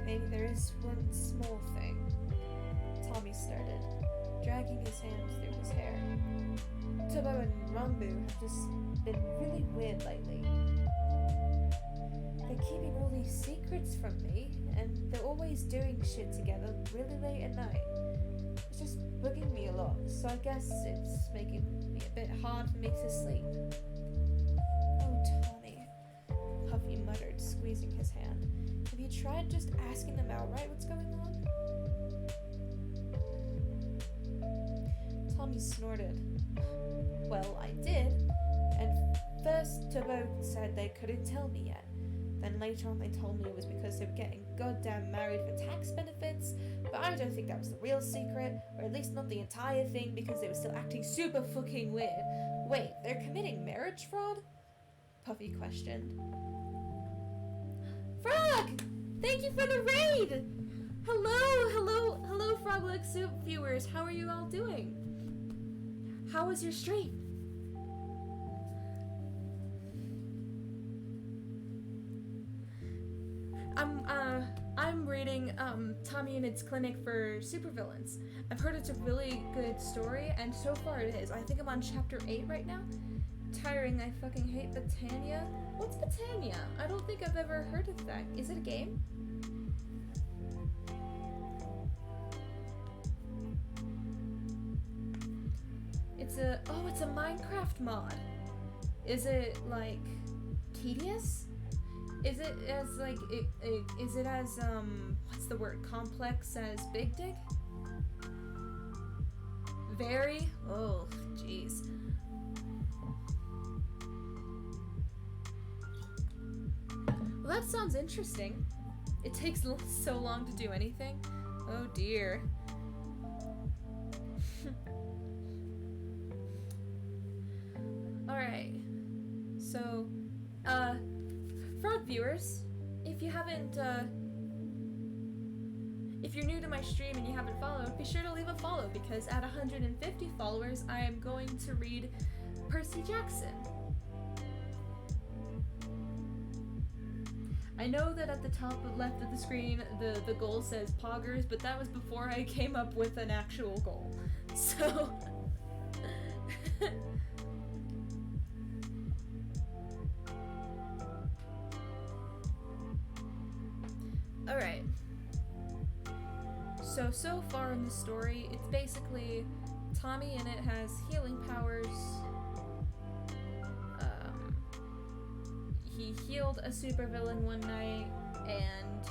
maybe there is one small thing. Tommy started, dragging his hands through his hair. Tubbo and Rambu have just been really weird lately. They're keeping all these secrets from me, and they're always doing shit together really late at night. It's just bugging me a lot, so I guess it's making me a bit hard for me to sleep. Oh, Tommy, Puffy muttered, squeezing his hand. Have you tried just asking them outright what's going on? Tommy snorted. Well, I did. And first Tubbo said they couldn't tell me yet. Then later on they told me it was because they were getting goddamn married for tax benefits, but I don't think that was the real secret, or at least not the entire thing, because they were still acting super fucking weird. Wait, they're committing marriage fraud? Puffy questioned. Frog! Thank you for the raid! Hello, Frog-Leg Soup viewers. How are you all doing? How was your stream? I'm reading Tommyinnit's Clinic for Supervillains. I've heard it's a really good story, and so far it is. I think I'm on chapter 8 right now. Tiring, I fucking hate Botania. What's Botania? I don't think I've ever heard of that. Is it a game? It's a Minecraft mod. Is it like tedious? Is it as like is it as what's the word, complex as Big Dig? Very? Oh, jeez. Well, that sounds interesting. It takes so long to do anything. Oh dear. Alright. So, Frog viewers, if you haven't, if you're new to my stream and you haven't followed, be sure to leave a follow, because at 150 followers, I am going to read Percy Jackson. I know that at the top left of the screen, the goal says Poggers, but that was before I came up with an actual goal. So... Alright. So far in the story, it's basically Tommyinnit has healing powers. He healed a supervillain one night, and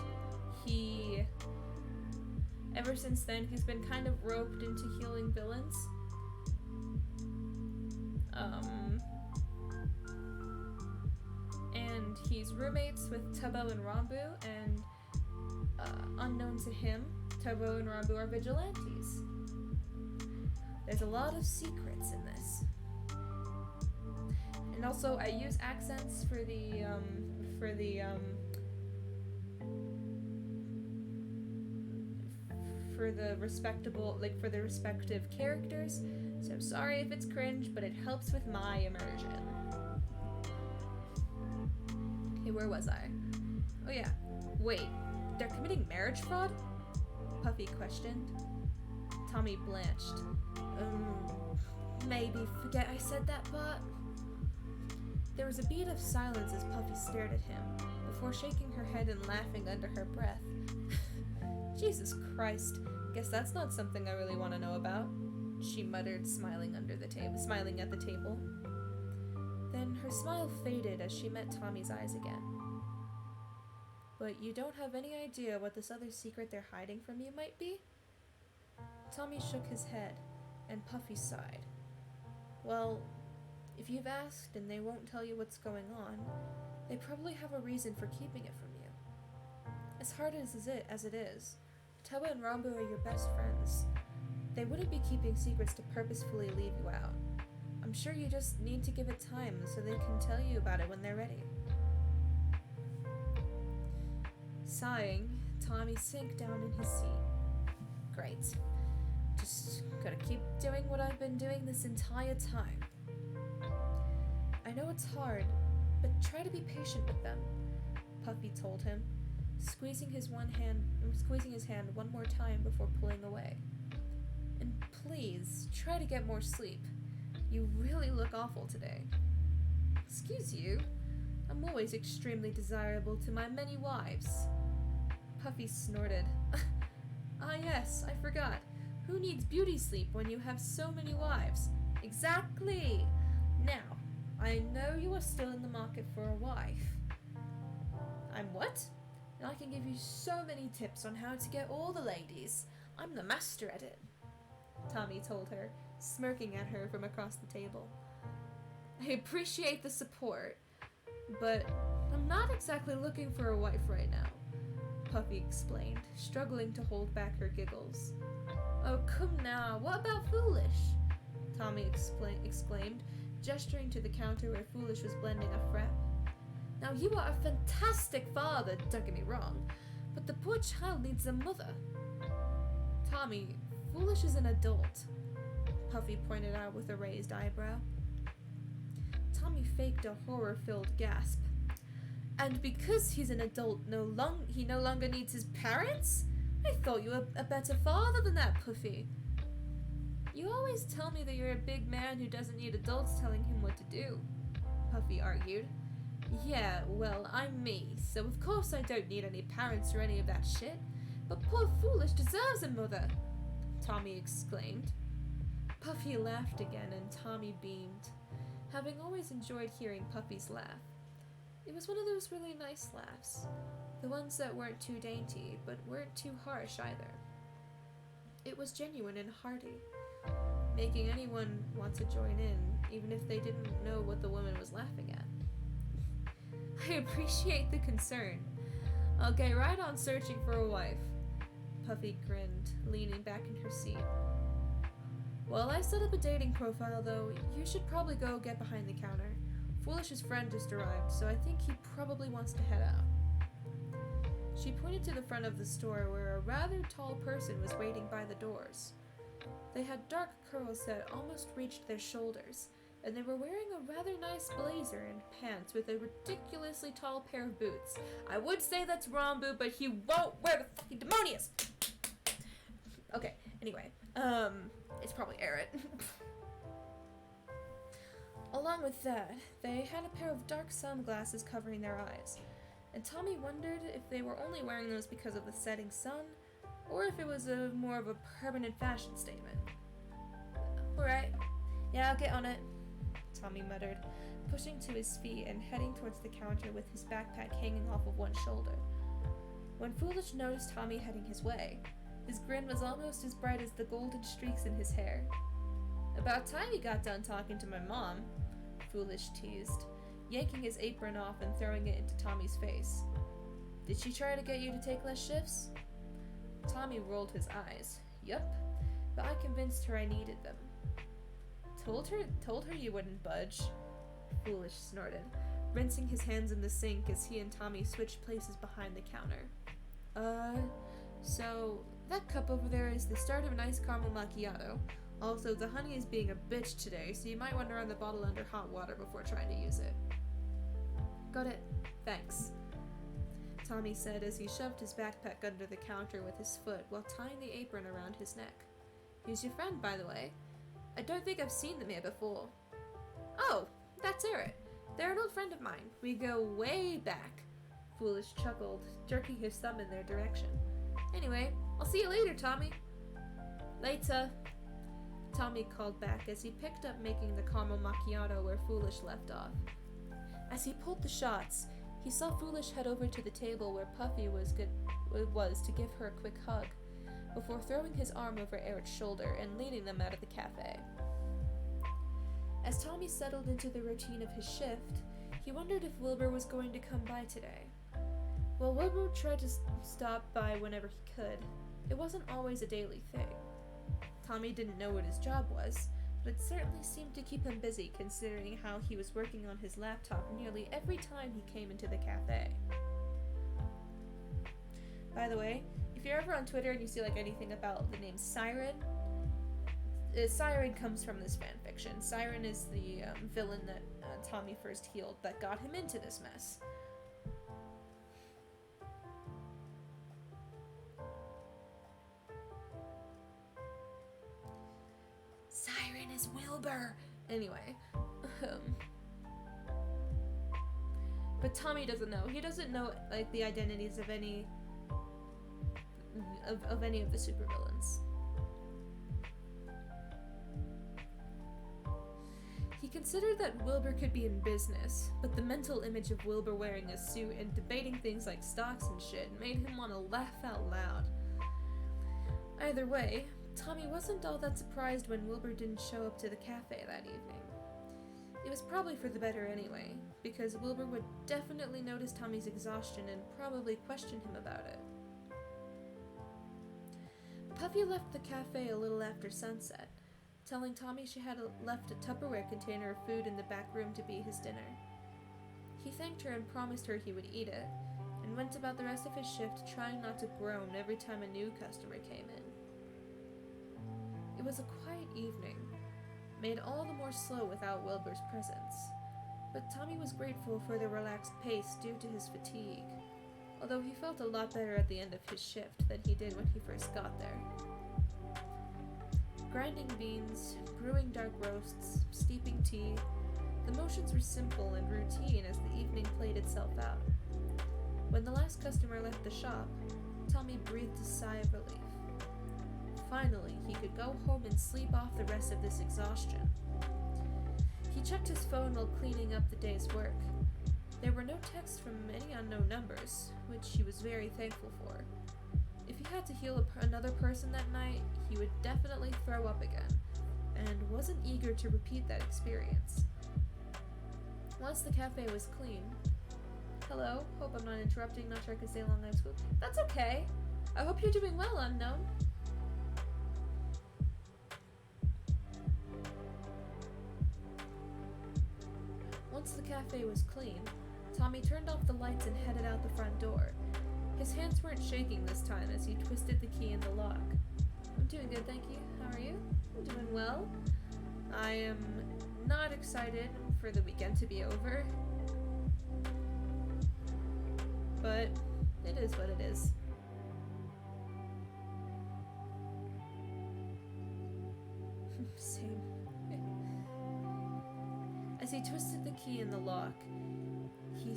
ever since then, he's been kind of roped into healing villains. And he's roommates with Tubbo and Rambu, and unknown to him, Tubbo and Rambu are vigilantes. There's a lot of secrets in this. And also, I use accents for the respective characters. So I'm sorry if it's cringe, but it helps with my immersion. Okay, where was I? Oh yeah. Wait, they're committing marriage fraud? Puffy questioned. Tommy blanched. Maybe forget I said that part? There was a beat of silence as Puffy stared at him, before shaking her head and laughing under her breath. Jesus Christ, guess that's not something I really want to know about, she muttered, smiling at the table. Then her smile faded as she met Tommy's eyes again. But you don't have any idea what this other secret they're hiding from you might be? Tommy shook his head, and Puffy sighed. Well, if you've asked and they won't tell you what's going on, they probably have a reason for keeping it from you. As hard as it is, Tubba and Rambo are your best friends. They wouldn't be keeping secrets to purposefully leave you out. I'm sure you just need to give it time so they can tell you about it when they're ready. Sighing, Tommy sank down in his seat. Great. Just gotta keep doing what I've been doing this entire time. I know it's hard, but try to be patient with them, Puffy told him, squeezing his hand one more time before pulling away. And please, try to get more sleep. You really look awful today. Excuse you, I'm always extremely desirable to my many wives. Puffy snorted. Ah yes, I forgot. Who needs beauty sleep when you have so many wives? Exactly! Now, I know you are still in the market for a wife. I'm what? And I can give you so many tips on how to get all the ladies. I'm the master at it, Tommy told her, smirking at her from across the table. I appreciate the support, but I'm not exactly looking for a wife right now, Puffy explained, struggling to hold back her giggles. Oh, come now, what about Foolish? Tommy exclaimed, gesturing to the counter where Foolish was blending a frap. Now you are a fantastic father, don't get me wrong, but the poor child needs a mother. Tommy, Foolish is an adult, Puffy pointed out with a raised eyebrow. Tommy faked a horror-filled gasp. And because he's an adult, he no longer needs his parents? I thought you were a better father than that, Puffy. You always tell me that you're a big man who doesn't need adults telling him what to do, Puffy argued. Yeah, well, I'm me, so of course I don't need any parents or any of that shit. But poor Foolish deserves a mother, Tommy exclaimed. Puffy laughed again and Tommy beamed, having always enjoyed hearing Puffy's laugh. It was one of those really nice laughs, the ones that weren't too dainty, but weren't too harsh either. It was genuine and hearty, making anyone want to join in, even if they didn't know what the woman was laughing at. I appreciate the concern. I'll get right on searching for a wife, Puffy grinned, leaning back in her seat. Well, I set up a dating profile, though. You should probably go get behind the counter. Foolish's friend just arrived, so I think he probably wants to head out. She pointed to the front of the store where a rather tall person was waiting by the doors. They had dark curls that almost reached their shoulders, and they were wearing a rather nice blazer and pants with a ridiculously tall pair of boots. I would say that's Rambo, but he won't wear the fucking demonius! Okay, anyway, it's probably Eret. Along with that, they had a pair of dark sunglasses covering their eyes, and Tommy wondered if they were only wearing those because of the setting sun, or if it was more of a permanent fashion statement. Alright, yeah, I'll get on it, Tommy muttered, pushing to his feet and heading towards the counter with his backpack hanging off of one shoulder. When Foolish noticed Tommy heading his way, his grin was almost as bright as the golden streaks in his hair. About time he got done talking to my mom, Foolish teased, yanking his apron off and throwing it into Tommy's face. Did she try to get you to take less shifts? Tommy rolled his eyes. Yup, but I convinced her I needed them. Told her you wouldn't budge, Foolish snorted, rinsing his hands in the sink as he and Tommy switched places behind the counter. So that cup over there is the start of an iced caramel macchiato. Also, the honey is being a bitch today, so you might want to run the bottle under hot water before trying to use it. Got it. Thanks, Tommy said as he shoved his backpack under the counter with his foot while tying the apron around his neck. Who's your friend, by the way? I don't think I've seen them here before. Oh, that's Eret. They're an old friend of mine. We go way back, Foolish chuckled, jerking his thumb in their direction. Anyway, I'll see you later, Tommy. Later. Tommy called back as he picked up making the caramel macchiato where Foolish left off. As he pulled the shots, he saw Foolish head over to the table where Puffy was to give her a quick hug, before throwing his arm over Eric's shoulder and leading them out of the cafe. As Tommy settled into the routine of his shift, he wondered if Wilbur was going to come by today. While Wilbur tried to stop by whenever he could, it wasn't always a daily thing. Tommy didn't know what his job was, but it certainly seemed to keep him busy considering how he was working on his laptop nearly every time he came into the cafe. By the way, if you're ever on Twitter and you see anything about the name Siren, Siren comes from this fanfiction. Siren is the villain that Tommy first healed that got him into this mess. Siren is Wilbur! Anyway. But Tommy doesn't know. He doesn't know, the identities of any of any of the supervillains. He considered that Wilbur could be in business, but the mental image of Wilbur wearing a suit and debating things like stocks and shit made him want to laugh out loud. Either way, Tommy wasn't all that surprised when Wilbur didn't show up to the cafe that evening. It was probably for the better anyway, because Wilbur would definitely notice Tommy's exhaustion and probably question him about it. Puffy left the cafe a little after sunset, telling Tommy she had left a Tupperware container of food in the back room to be his dinner. He thanked her and promised her he would eat it, and went about the rest of his shift trying not to groan every time a new customer came in. It was a quiet evening, made all the more slow without Wilbur's presence, but Tommy was grateful for the relaxed pace due to his fatigue, although he felt a lot better at the end of his shift than he did when he first got there. Grinding beans, brewing dark roasts, steeping tea, the motions were simple and routine as the evening played itself out. When the last customer left the shop, Tommy breathed a sigh of relief. Finally, he could go home and sleep off the rest of this exhaustion. He checked his phone while cleaning up the day's work. There were no texts from any unknown numbers, which he was very thankful for. If he had to heal another person that night, he would definitely throw up again, and wasn't eager to repeat that experience. Once the cafe was clean, "Hello, hope I'm not interrupting, not sure I can stay long night school." "That's okay. I hope you're doing well, unknown." Once the cafe was clean, Tommy turned off the lights and headed out the front door. His hands weren't shaking this time as he twisted the key in the lock. "I'm doing good, thank you. How are you?" "I'm doing well. I am not excited for the weekend to be over, but it is what it is." Same. As he twisted the key in the lock, he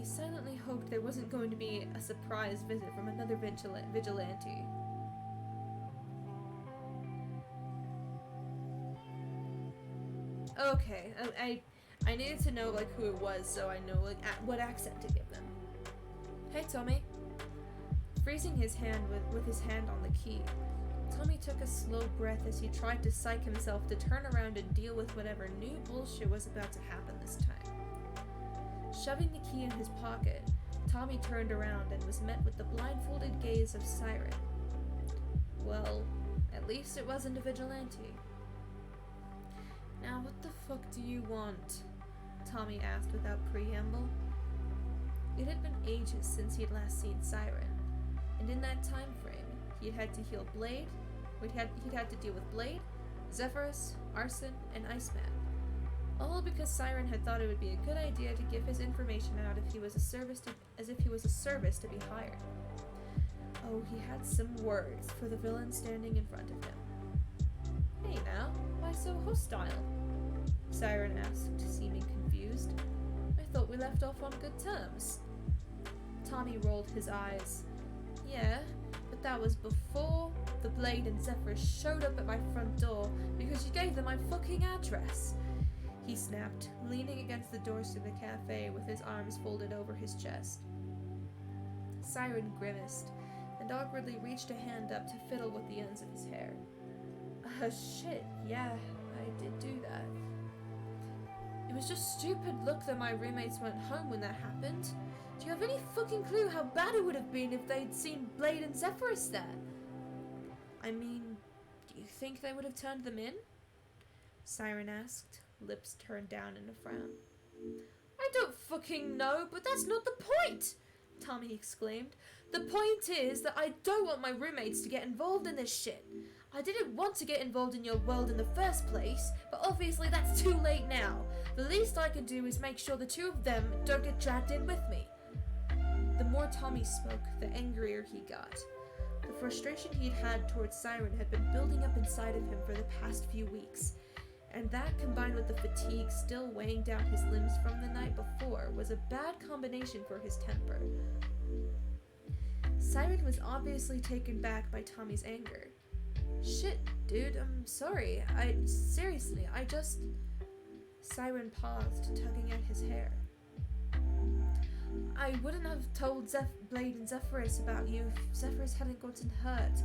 silently hoped there wasn't going to be a surprise visit from another vigilante. Okay, I needed to know who it was so I know what accent to give them. "Hey, Tommy." Freezing his hand with his hand on the key, Tommy took a slow breath as he tried to psych himself to turn around and deal with whatever new bullshit was about to happen this time. Shoving the key in his pocket, Tommy turned around and was met with the blindfolded gaze of Siren. Well, at least it wasn't a vigilante. "Now what the fuck do you want?" Tommy asked without preamble. It had been ages since he'd last seen Siren, and in that time frame, he'd had to deal with Blade, Zephyrus, Arson, and Iceman. All because Siren had thought it would be a good idea to give his information out as if he was a service to be hired. Oh, he had some words for the villain standing in front of him. "Hey now, why so hostile?" Siren asked, seeming confused. "I thought we left off on good terms." Tommy rolled his eyes. "Yeah, but that was before the Blade and Zephyrus showed up at my front door because you gave them my fucking address. He snapped, leaning against the doors to the cafe with his arms folded over his chest. Siren grimaced and awkwardly reached a hand up to fiddle with the ends of his hair. Shit, yeah, I did do that. It was just stupid luck that my roommates went home when that happened. Do you have any fucking clue how bad it would have been if they'd seen Blade and Zephyrus there? I mean, do you think they would have turned them in? Siren asked, lips turned down in a frown. I don't fucking know, but that's not the point! Tommy exclaimed. The point is that I don't want my roommates to get involved in this shit. I didn't want to get involved in your world in the first place, but obviously that's too late now. The least I can do is make sure the two of them don't get dragged in with me. The more Tommy spoke, the angrier he got. The frustration he'd had towards Siren had been building up inside of him for the past few weeks, and that, combined with the fatigue still weighing down his limbs from the night before, was a bad combination for his temper. Siren was obviously taken back by Tommy's anger. Shit, dude, I'm sorry. Seriously, I just... Siren paused, tugging at his hair. I wouldn't have told Blade and Zephyrus about you if Zephyrus hadn't gotten hurt.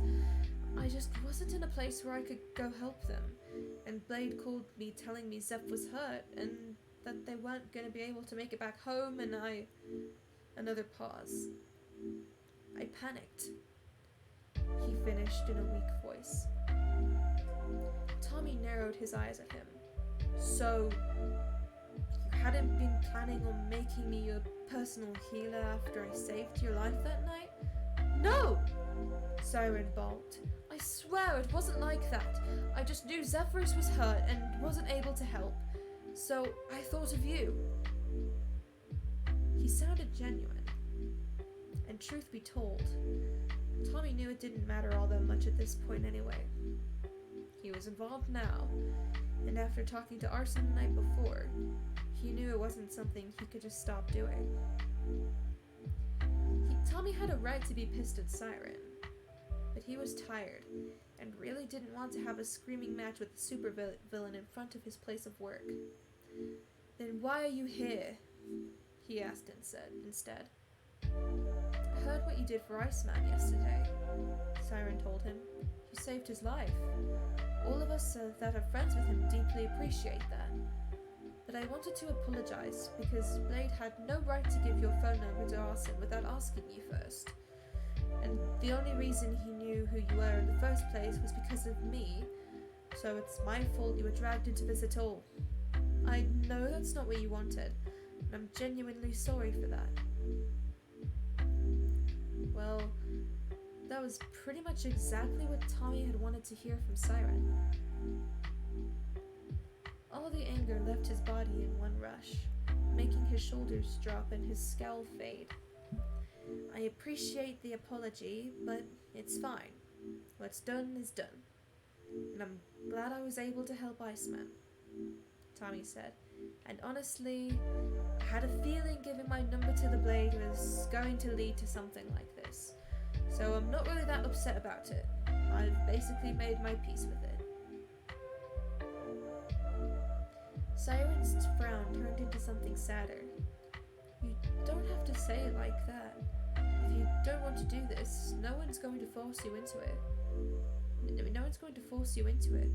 I just wasn't in a place where I could go help them. And Blade called me telling me Zeph was hurt and that they weren't going to be able to make it back home, and Another pause. I panicked. He finished in a weak voice. Tommy narrowed his eyes at him. So, you hadn't been planning on making me your personal healer after I saved your life that night? No! Siren balked. I swear it wasn't like that. I just knew Zephyrus was hurt and wasn't able to help. So, I thought of you. He sounded genuine. And truth be told, Tommy knew it didn't matter all that much at this point anyway. He was involved now, and after talking to Arson the night before, he knew it wasn't something he could just stop doing. Tommy had a right to be pissed at Siren, but he was tired, and really didn't want to have a screaming match with the supervillain in front of his place of work. Then why are you here? He asked instead. I heard what you did for Iceman yesterday, Siren told him. You saved his life. All of us that are friends with him deeply appreciate that. But I wanted to apologize because Blade had no right to give your phone number to Arson without asking you first. And the only reason he knew who you were in the first place was because of me, so it's my fault you were dragged into this at all. I know that's not what you wanted, and I'm genuinely sorry for that. Well, that was pretty much exactly what Tommy had wanted to hear from Siren. All the anger left his body in one rush, making his shoulders drop and his scowl fade. I appreciate the apology, but it's fine. What's done is done. And I'm glad I was able to help Iceman, Tommy said. And honestly, I had a feeling giving my number to the Blade was going to lead to something like this. So I'm not really that upset about it. I've basically made my peace with it. Siren's frown turned into something sadder. You don't have to say it like that. If you don't want to do this, no one's going to force you into it. No one's going to force you into it.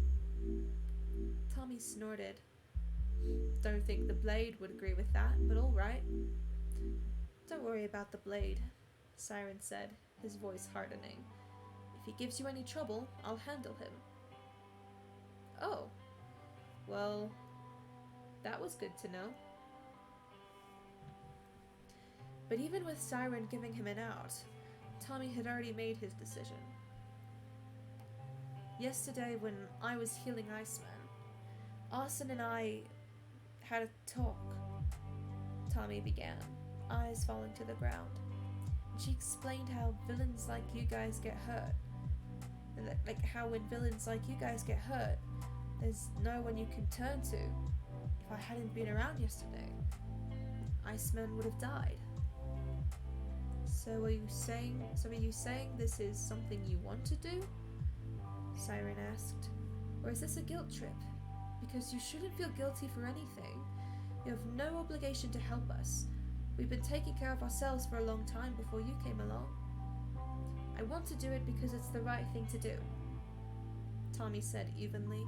Tommy snorted. Don't think the Blade would agree with that, but alright. Don't worry about the Blade, Siren said, his voice hardening. If he gives you any trouble, I'll handle him. Oh. Well, that was good to know. But even with Siren giving him an out, Tommy had already made his decision. Yesterday when I was healing Iceman, Arson and I had a talk, Tommy began, eyes falling to the ground. And she explained how villains like you guys get hurt. And like how when villains like you guys get hurt, there's no one you can turn to. If I hadn't been around yesterday, Iceman would have died. So are you saying this is something you want to do? Siren asked. Or is this a guilt trip? Because you shouldn't feel guilty for anything. You have no obligation to help us. We've been taking care of ourselves for a long time before you came along. I want to do it because it's the right thing to do, Tommy said evenly,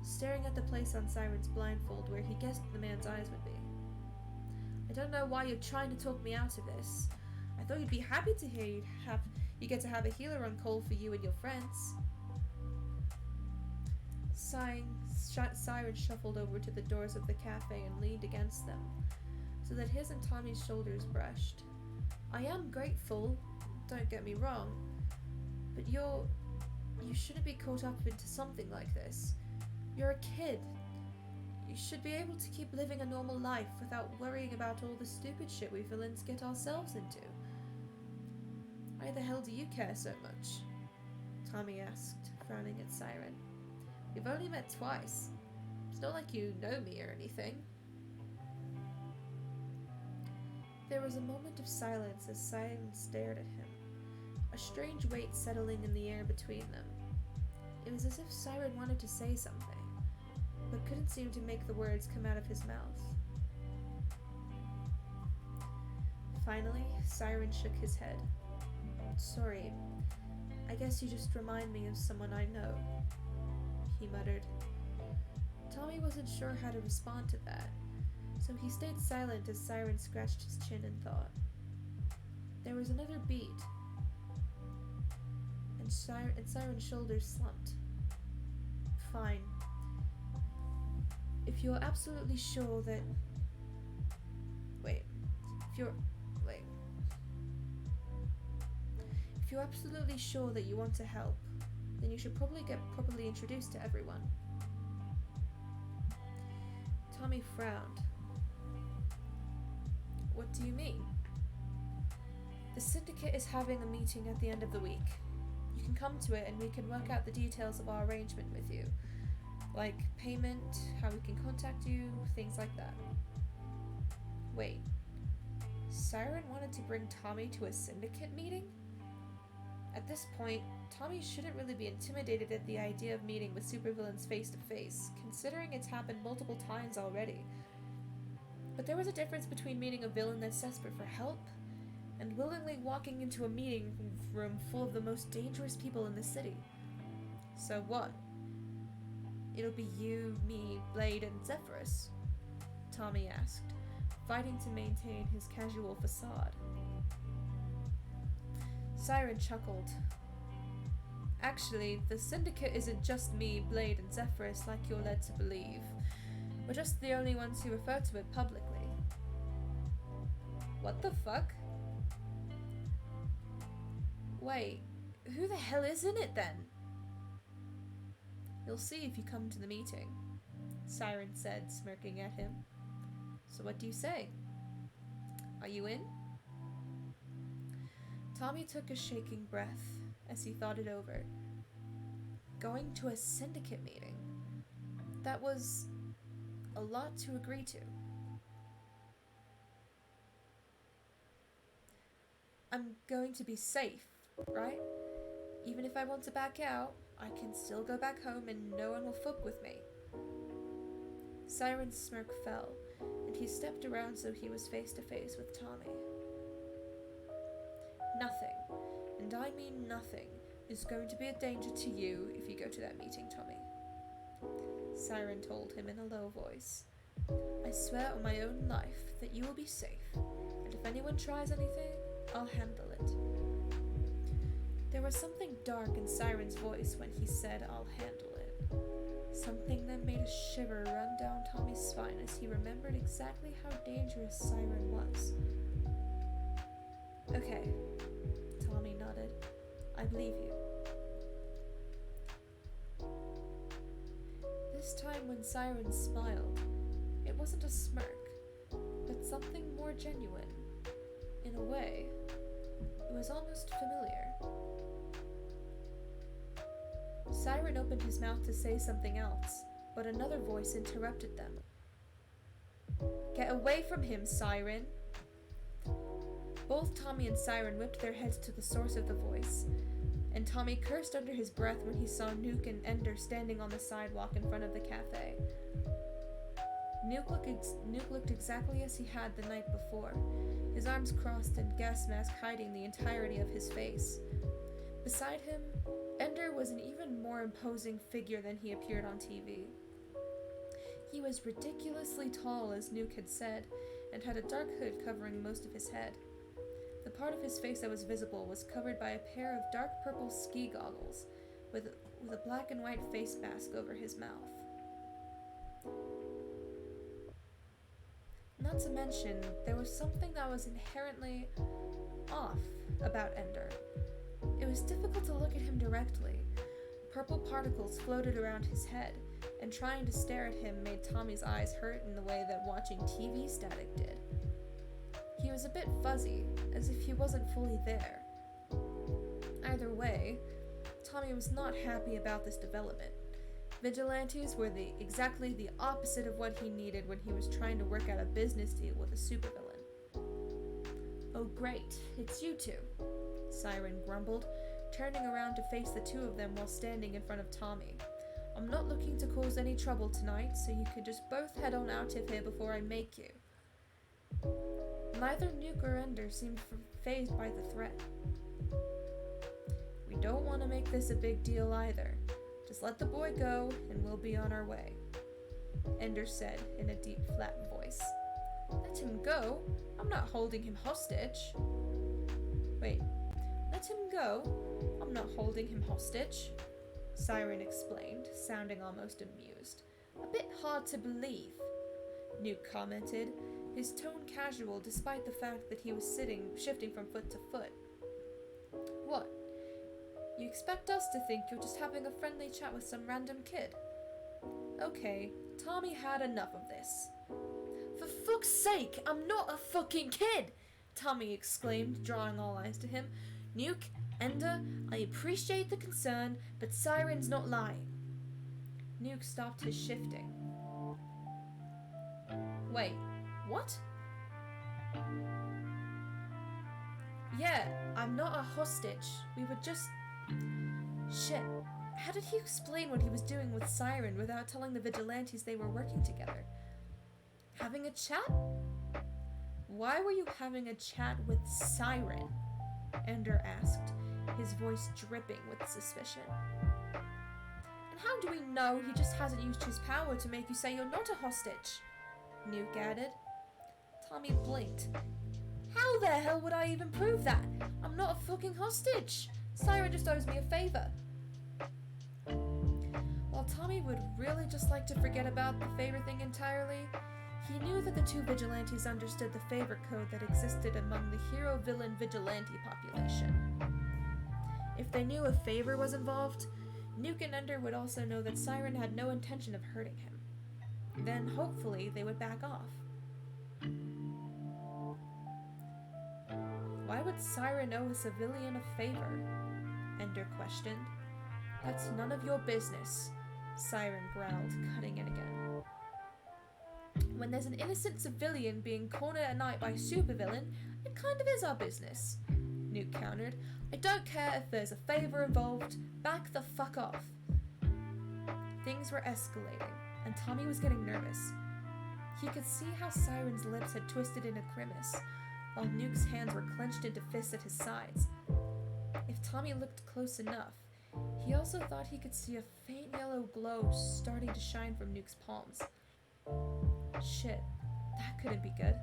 staring at the place on Siren's blindfold where he guessed the man's eyes would be. I don't know why you're trying to talk me out of this. I thought you'd be happy to hear you get to have a healer on call for you and your friends. Sighing, Siren shuffled over to the doors of the cafe and leaned against them, so that his and Tommy's shoulders brushed. I am grateful, don't get me wrong, but you shouldn't be caught up into something like this. You're a kid. You should be able to keep living a normal life without worrying about all the stupid shit we villains get ourselves into. Why the hell do you care so much? Tommy asked, frowning at Siren. We've only met twice. It's not like you know me or anything. There was a moment of silence as Siren stared at him, a strange weight settling in the air between them. It was as if Siren wanted to say something, but couldn't seem to make the words come out of his mouth. Finally, Siren shook his head. Sorry, I guess you just remind me of someone I know, he muttered. Tommy wasn't sure how to respond to that, so he stayed silent as Siren scratched his chin in thought. There was another beat, and Siren's shoulders slumped. Fine. If you're absolutely sure that... If you're absolutely sure that you want to help, then you should probably get properly introduced to everyone. Tommy frowned. What do you mean? The syndicate is having a meeting at the end of the week. You can come to it and we can work out the details of our arrangement with you. Like payment, how we can contact you, things like that. Wait. Siren wanted to bring Tommy to a syndicate meeting? At this point, Tommy shouldn't really be intimidated at the idea of meeting with supervillains face to face, considering it's happened multiple times already. But there was a difference between meeting a villain that's desperate for help and willingly walking into a meeting room full of the most dangerous people in the city. So what? It'll be you, me, Blade, and Zephyrus? Tommy asked, fighting to maintain his casual facade. Siren chuckled. Actually, the syndicate isn't just me, Blade, and Zephyrus like you're led to believe. We're just the only ones who refer to it publicly. What the fuck? Wait, who the hell is in it then? You'll see if you come to the meeting, Siren said, smirking at him. So what do you say? Are you in? Tommy took a shaking breath as he thought it over. Going to a syndicate meeting? That was a lot to agree to. I'm going to be safe, right? Even if I want to back out, I can still go back home and no one will fuck with me. Siren's smirk fell, and he stepped around so he was face to face with Tommy. Nothing, and I mean nothing, is going to be a danger to you if you go to that meeting, Tommy. Siren told him in a low voice. I swear on my own life that you will be safe, and if anyone tries anything, I'll handle it. There was something dark in Siren's voice when he said, I'll handle it. Something that made a shiver run down Tommy's spine as he remembered exactly how dangerous Siren was. Okay, Tommy nodded. I believe you. This time when Siren smiled, it wasn't a smirk, but something more genuine. In a way, it was almost familiar. Siren opened his mouth to say something else, but another voice interrupted them. Get away from him, Siren! Both Tommy and Siren whipped their heads to the source of the voice, and Tommy cursed under his breath when he saw Nuke and Ender standing on the sidewalk in front of the cafe. Nuke looked exactly as he had the night before, his arms crossed and gas mask hiding the entirety of his face. Beside him, Ender was an even more imposing figure than he appeared on TV. He was ridiculously tall, as Nuke had said, and had a dark hood covering most of his head. The part of his face that was visible was covered by a pair of dark purple ski goggles, with a black and white face mask over his mouth. Not to mention, there was something that was inherently off about Ender. It was difficult to look at him directly. Purple particles floated around his head, and trying to stare at him made Tommy's eyes hurt in the way that watching TV static did. He was a bit fuzzy, as if he wasn't fully there. Either way, Tommy was not happy about this development. Vigilantes were exactly the opposite of what he needed when he was trying to work out a business deal with a supervillain. "Oh great, it's you two," Siren grumbled, turning around to face the two of them while standing in front of Tommy. "I'm not looking to cause any trouble tonight, so you could just both head on out of here before I make you." Neither Nuke or Ender seemed fazed by the threat. "We don't want to make this a big deal either. Just let the boy go, and we'll be on our way," Ender said in a deep, flat voice. "Let him go? I'm not holding him hostage." "Wait, let him go? I'm not holding him hostage," Siren explained, sounding almost amused. "A bit hard to believe," Nuke commented, his tone casual despite the fact that he was shifting from foot to foot. "What? You expect us to think you're just having a friendly chat with some random kid? Okay, Tommy had enough of this." "For fuck's sake, I'm not a fucking kid!" Tommy exclaimed, drawing all eyes to him. "Nuke, Ender, I appreciate the concern, but Siren's not lying." Nuke stopped his shifting. "Wait, what?" "Yeah, I'm not a hostage. We were just..." Shit, how did he explain what he was doing with Siren without telling the vigilantes they were working together? "Having a chat? Why were you having a chat with Siren?" Ender asked, his voice dripping with suspicion. "And how do we know he just hasn't used his power to make you say you're not a hostage?" Nuke added. Tommy blinked. "How the hell would I even prove that? I'm not a fucking hostage. Siren just owes me a favor." While Tommy would really just like to forget about the favor thing entirely, he knew that the two vigilantes understood the favor code that existed among the hero-villain vigilante population. If they knew a favor was involved, Nuke and Ender would also know that Siren had no intention of hurting him. Then, hopefully, they would back off. "Why would Siren owe a civilian a favor?" Ender questioned. "That's none of your business," Siren growled, cutting in again. "When there's an innocent civilian being cornered at night by a supervillain, it kind of is our business," Nuke countered. "I don't care if there's a favor involved. Back the fuck off." Things were escalating, and Tommy was getting nervous. He could see how Siren's lips had twisted in a grimace, while Nuke's hands were clenched into fists at his sides. If Tommy looked close enough, he also thought he could see a faint yellow glow starting to shine from Nuke's palms. Shit, that couldn't be good.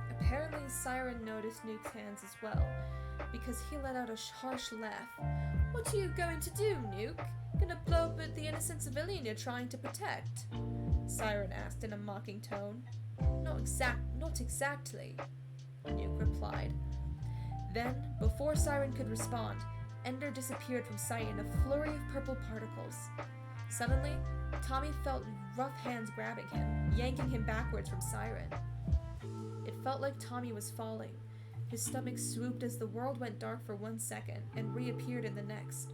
Apparently, Siren noticed Nuke's hands as well, because he let out a harsh laugh. "What are you going to do, Nuke? Gonna blow up at the innocent civilian you're trying to protect?" Siren asked in a mocking tone. Not exactly," Nuke replied. Then, before Siren could respond, Ender disappeared from sight in a flurry of purple particles. Suddenly, Tommy felt rough hands grabbing him, yanking him backwards from Siren. It felt like Tommy was falling. His stomach swooped as the world went dark for 1 second and reappeared in the next.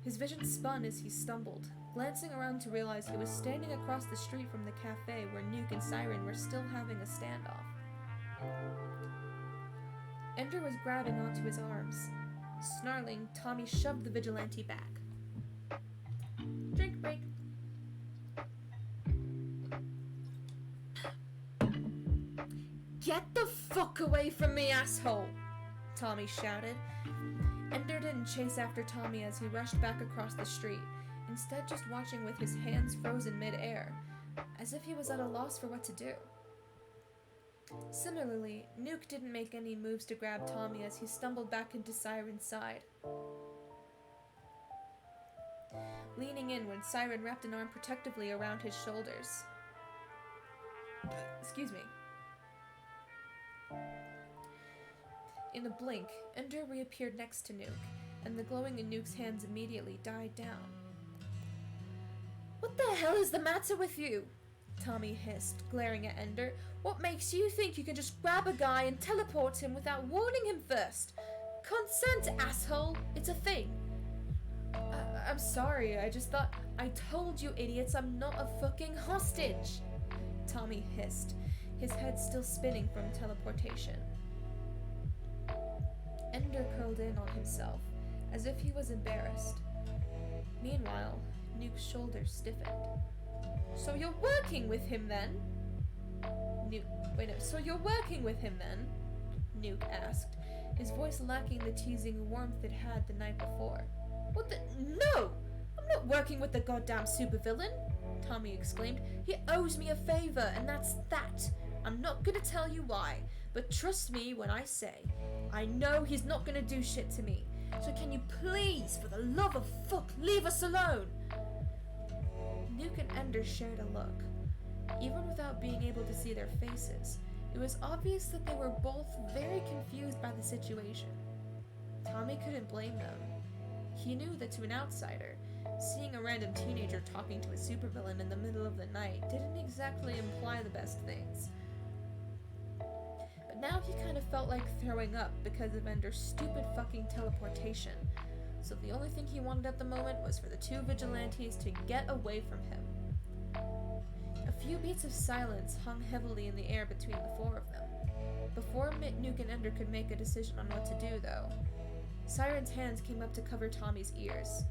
His vision spun as he stumbled, glancing around to realize he was standing across the street from the cafe where Nuke and Siren were still having a standoff. Ender was grabbing onto his arms. Snarling, Tommy shoved the vigilante back. Drink break. Get the fuck away from me, asshole! Tommy shouted. Ender didn't chase after Tommy as he rushed back across the street, instead just watching with his hands frozen mid-air, as if he was at a loss for what to do. Similarly, Nuke didn't make any moves to grab Tommy as he stumbled back into Siren's side. Leaning in when Siren wrapped an arm protectively around his shoulders. Excuse me. In a blink, Ender reappeared next to Nuke, and the glowing in Nuke's hands immediately died down. What the hell is the matter with you? Tommy hissed, glaring at Ender. What makes you think you can just grab a guy and teleport him without warning him first? Consent, asshole! It's a thing. I'm sorry, I just thought... I told you idiots I'm not a fucking hostage! Tommy hissed, his head still spinning from teleportation. Ender curled in on himself, as if he was embarrassed. Meanwhile, Nuke's shoulders stiffened. So you're working with him then? So you're working with him then? Nuke asked, his voice lacking the teasing warmth it had the night before. What the— No! I'm not working with the goddamn supervillain! Tommy exclaimed. He owes me a favor, and that's that. I'm not gonna tell you why, but trust me when I say, I know he's not gonna do shit to me. So can you please, for the love of fuck, leave us alone? Nuke and Ender shared a look. Even without being able to see their faces, it was obvious that they were both very confused by the situation. Tommy couldn't blame them. He knew that to an outsider, seeing a random teenager talking to a supervillain in the middle of the night didn't exactly imply the best things. But now he kind of felt like throwing up because of Ender's stupid fucking teleportation. So the only thing he wanted at the moment was for the two vigilantes to get away from him. A few beats of silence hung heavily in the air between the four of them. Before Nuke and Ender could make a decision on what to do, though, Siren's hands came up to cover Tommy's ears.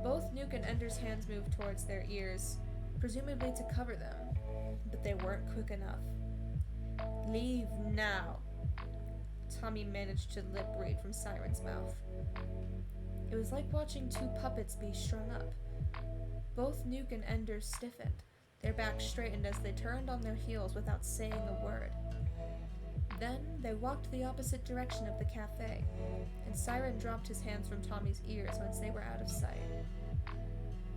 Both Nuke and Ender's hands moved towards their ears, presumably to cover them, but they weren't quick enough. Leave now. Tommy managed to lip read from Siren's mouth. It was like watching two puppets be strung up. Both Nuke and Ender stiffened, their backs straightened as they turned on their heels without saying a word. Then they walked the opposite direction of the cafe, and Siren dropped his hands from Tommy's ears once they were out of sight.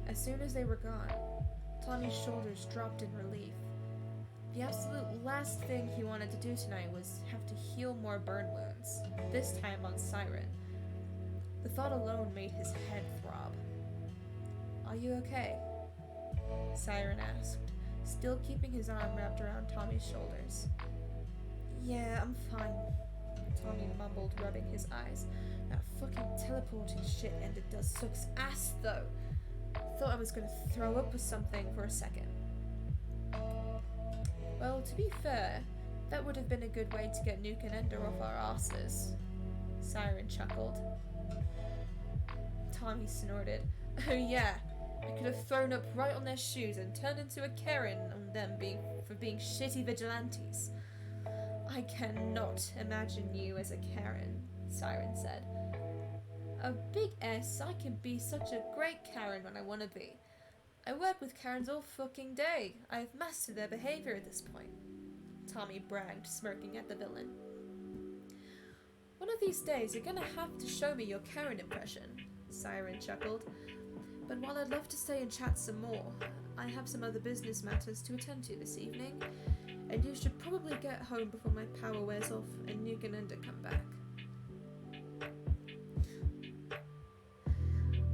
As soon as they were gone, Tommy's shoulders dropped in relief. The absolute last thing he wanted to do tonight was have to heal more burn wounds, this time on Siren. The thought alone made his head throb. Are you okay? Siren asked, still keeping his arm wrapped around Tommy's shoulders. Yeah, I'm fine, Tommy mumbled, rubbing his eyes. That fucking teleporting shit Ender does sucks ass, though. Thought I was gonna throw up or something for a second. Well, to be fair, that would have been a good way to get Nuke and Ender off our asses. Siren chuckled. Tommy snorted. Oh yeah, I could have thrown up right on their shoes and turned into a Karen on them for being shitty vigilantes. I cannot imagine you as a Karen, Siren said. A big S, I can be such a great Karen when I want to be. I work with Karens all fucking day. I've mastered their behavior at this point. Tommy bragged, smirking at the villain. One of these days, you're gonna have to show me your Karen impression, Siren chuckled. But while I'd love to stay and chat some more, I have some other business matters to attend to this evening, and you should probably get home before my power wears off and Nuke and Ender come back.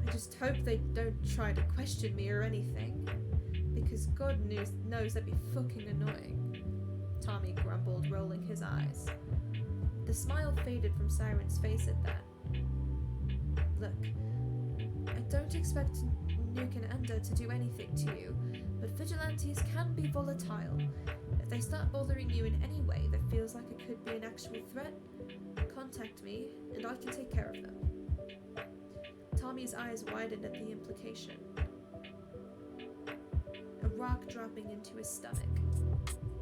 I just hope they don't try to question me or anything, because God knows that'd be fucking annoying, Tommy grumbled, rolling his eyes. The smile faded from Siren's face at that. Look, I don't expect Nuke and Ender to do anything to you, but Vigilantes can be volatile. If they start bothering you in any way that feels like it could be an actual threat, contact me and I can take care of them. Tommy's eyes widened at the implication. A rock dropping into his stomach.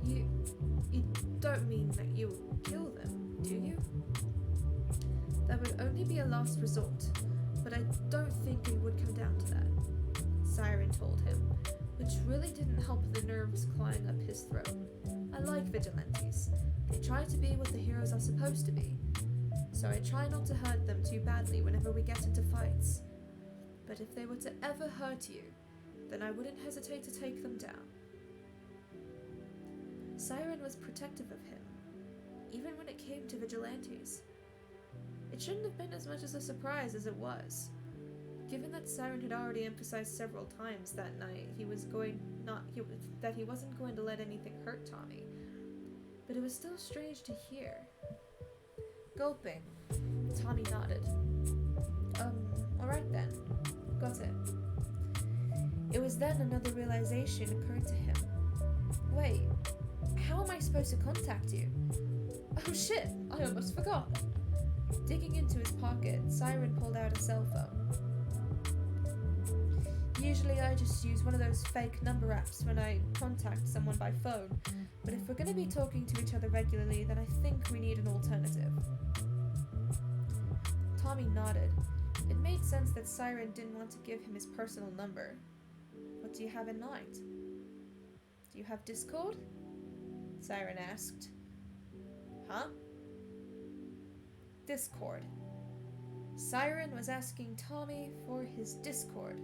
You don't mean that you will kill them, do you? That would only be a last resort, but I don't think it would come down to that, Siren told him, which really didn't help the nerves clawing up his throat. I like vigilantes. They try to be what the heroes are supposed to be, so I try not to hurt them too badly whenever we get into fights. But if they were to ever hurt you, then I wouldn't hesitate to take them down. Siren was protective of him, even when it came to vigilantes. It shouldn't have been as much as a surprise as it was, given that Siren had already emphasized several times that night that he wasn't going to let anything hurt Tommy. But it was still strange to hear. Gulping, Tommy nodded. Alright then. Got it. It was then another realization occurred to him. Wait, how am I supposed to contact you? Oh shit, I almost forgot. Digging into his pocket, Siren pulled out a cell phone. Usually I just use one of those fake number apps when I contact someone by phone, but if we're going to be talking to each other regularly, then I think we need an alternative. Tommy nodded. It made sense that Siren didn't want to give him his personal number. What do you have in mind? Do you have Discord? Siren asked. Huh? Discord. Siren was asking Tommy for his Discord.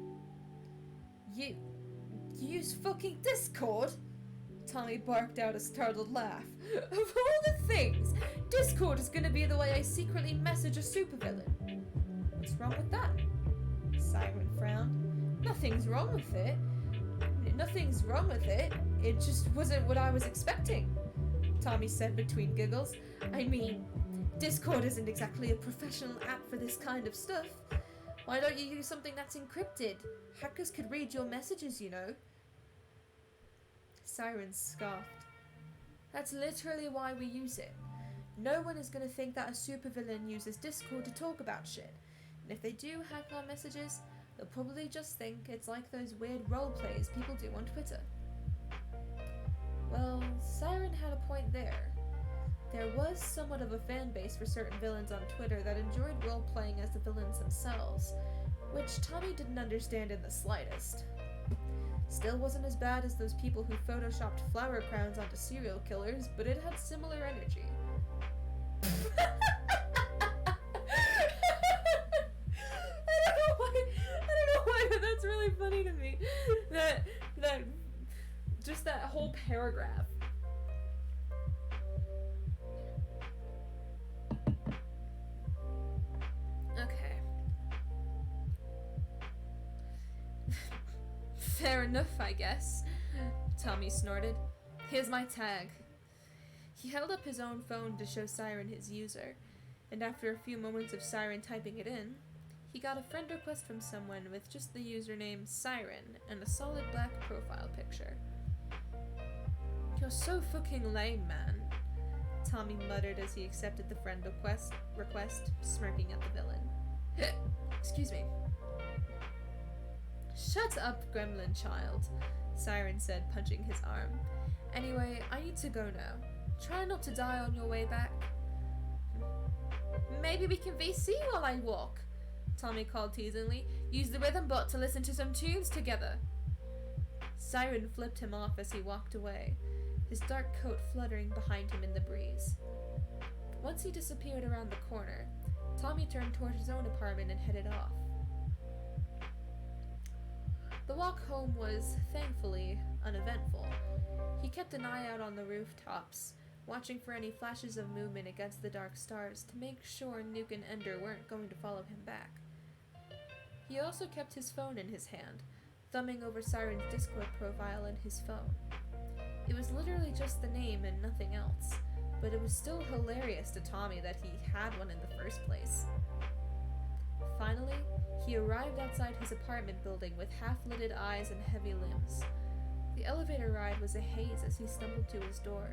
You use fucking Discord? Tommy barked out a startled laugh. Of all the things, Discord is gonna be the way I secretly message a supervillain. What's wrong with that? Siren frowned. Nothing's wrong with it. Nothing's wrong with it. It just wasn't what I was expecting, Tommy said between giggles. I mean, Discord isn't exactly a professional app for this kind of stuff. Why don't you use something that's encrypted? Hackers could read your messages, you know. Siren scoffed. That's literally why we use it. No one is going to think that a supervillain uses Discord to talk about shit. And if they do hack our messages, they'll probably just think it's like those weird role plays people do on Twitter. Well, Siren had a point there. There was somewhat of a fan base for certain villains on Twitter that enjoyed role-playing as the villains themselves, which Tommy didn't understand in the slightest. Still wasn't as bad as those people who photoshopped flower crowns onto serial killers, but it had similar energy. I don't know why, but that's really funny to me. Just that whole paragraph. Okay. Fair enough, I guess, Tommy snorted. Here's my tag. He held up his own phone to show Siren his user, and after a few moments of Siren typing it in, he got a friend request from someone with just the username Siren and a solid black profile picture. You're so fucking lame, man, Tommy muttered as he accepted the friend request, smirking at the villain. Excuse me. Shut up, gremlin child, Siren said, punching his arm. Anyway, I need to go now. Try not to die on your way back. Maybe we can VC while I walk, Tommy called teasingly. Use the rhythm bot to listen to some tunes together. Siren flipped him off as he walked away, his dark coat fluttering behind him in the breeze. Once he disappeared around the corner, Tommy turned toward his own apartment and headed off. The walk home was, thankfully, uneventful. He kept an eye out on the rooftops, watching for any flashes of movement against the dark stars to make sure Nuke and Ender weren't going to follow him back. He also kept his phone in his hand, thumbing over Siren's Discord profile in his phone. It was literally just the name and nothing else, but it was still hilarious to Tommy that he had one in the first place. Finally, he arrived outside his apartment building with half-lidded eyes and heavy limbs. The The elevator ride was a haze as he stumbled to his door,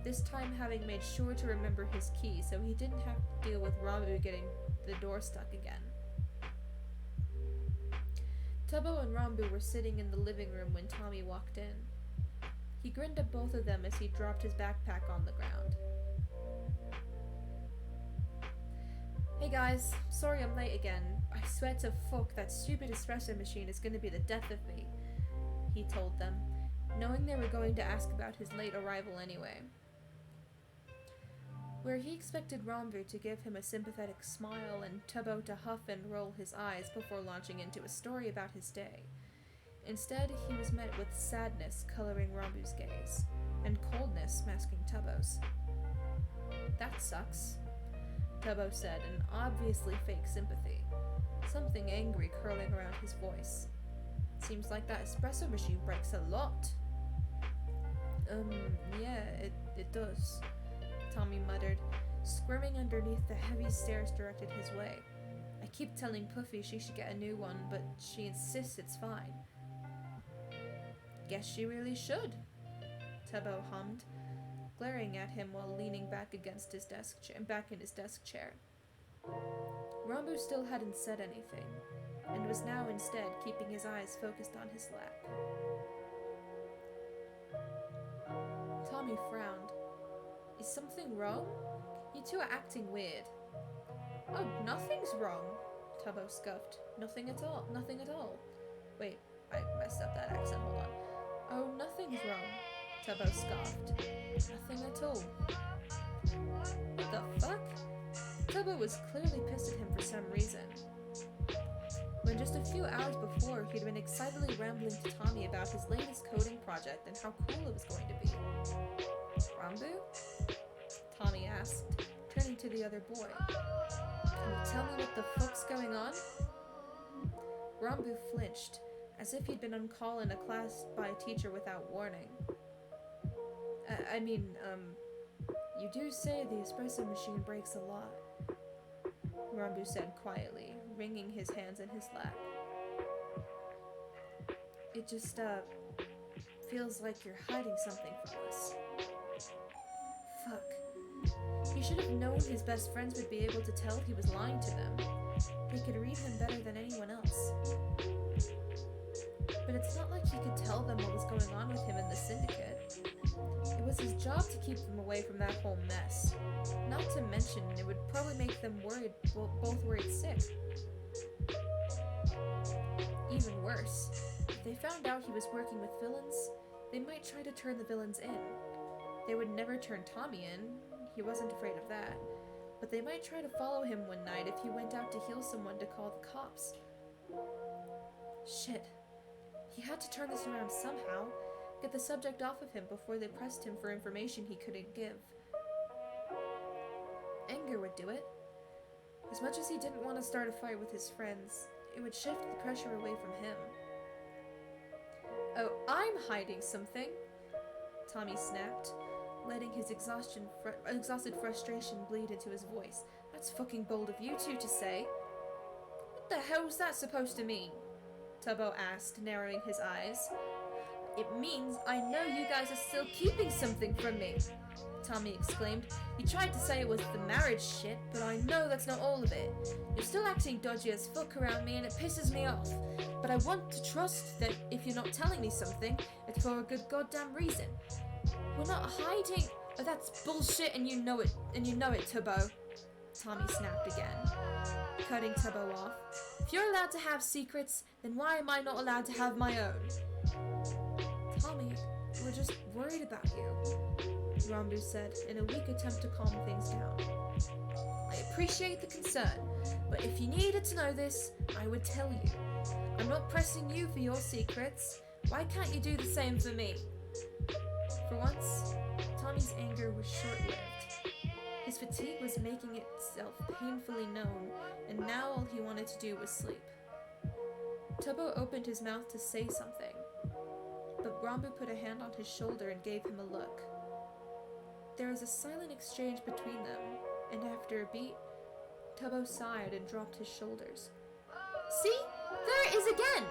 this time having made sure to remember his key so he didn't have to deal with Rambu getting the door stuck again. Tubbo and Rambu were sitting in the living room when Tommy walked in. He grinned at both of them as he dropped his backpack on the ground. Hey guys, sorry I'm late again. I swear to fuck that stupid espresso machine is gonna be the death of me, he told them, knowing they were going to ask about his late arrival anyway. Where he expected Rambu to give him a sympathetic smile and Tubbo to huff and roll his eyes before launching into a story about his day, instead he was met with sadness coloring Rambu's gaze, and coldness masking Tubbo's. That sucks, Tubbo said in obviously fake sympathy, something angry curling around his voice. Seems like that espresso machine breaks a lot. Yeah, it does, Tommy muttered, squirming underneath the heavy stares directed his way. I keep telling Puffy she should get a new one, but she insists it's fine. Guess she really should, Tubbo hummed, glaring at him while leaning back against his back in his desk chair. Rambu still hadn't said anything, and was now instead keeping his eyes focused on his lap. Tommy frowned. Is something wrong? You two are acting weird. Oh, nothing's wrong, Tubbo scuffed. Nothing at all. Nothing at all. Wait, I messed up that accent, hold on. Oh, nothing's wrong, Tubbo scoffed. Nothing at all. What the fuck? Tubbo was clearly pissed at him for some reason. When just a few hours before, he'd been excitedly rambling to Tommy about his latest coding project and how cool it was going to be. Rambu? Tommy asked, turning to the other boy. Can you tell me what the fuck's going on? Rambu flinched, as if he'd been on call in a class by a teacher without warning. You do say the espresso machine breaks a lot, Rambu said quietly, wringing his hands in his lap. It just, feels like you're hiding something from us. Fuck. He should have known his best friends would be able to tell he was lying to them. They could read him better than anyone else. But it's not like he could tell them what was going on with him in the syndicate. It was his job to keep them away from that whole mess. Not to mention, it would probably make them both worried sick. Even worse, if they found out he was working with villains, they might try to turn the villains in. They would never turn Tommy in, he wasn't afraid of that, but they might try to follow him one night if he went out to heal someone to call the cops. Shit. He had to turn this around somehow, get the subject off of him before they pressed him for information he couldn't give. Anger would do it. As much as he didn't want to start a fight with his friends, it would shift the pressure away from him. Oh, I'm hiding something, Tommy snapped, letting his exhausted frustration bleed into his voice. That's fucking bold of you two to say. What the hell's that supposed to mean? Tubbo asked, narrowing his eyes. It means I know you guys are still keeping something from me, Tommy exclaimed. You tried to say it was the marriage shit, but I know that's not all of it. You're still acting dodgy as fuck around me and it pisses me off. But I want to trust that if you're not telling me something, it's for a good goddamn reason. We're not hiding. Oh, that's bullshit and you know it, Tubbo. Tommy snapped again, cutting Tubbo off. If you're allowed to have secrets, then why am I not allowed to have my own? Tommy, we're just worried about you, Rambu said in a weak attempt to calm things down. I appreciate the concern, but if you needed to know this, I would tell you. I'm not pressing you for your secrets. Why can't you do the same for me? For once, Tommy's anger was short-lived. His fatigue was making itself painfully known, and now all he wanted to do was sleep. Tubbo opened his mouth to say something, but Rambu put a hand on his shoulder and gave him a look. There was a silent exchange between them, and after a beat, Tubbo sighed and dropped his shoulders. See? There it is again!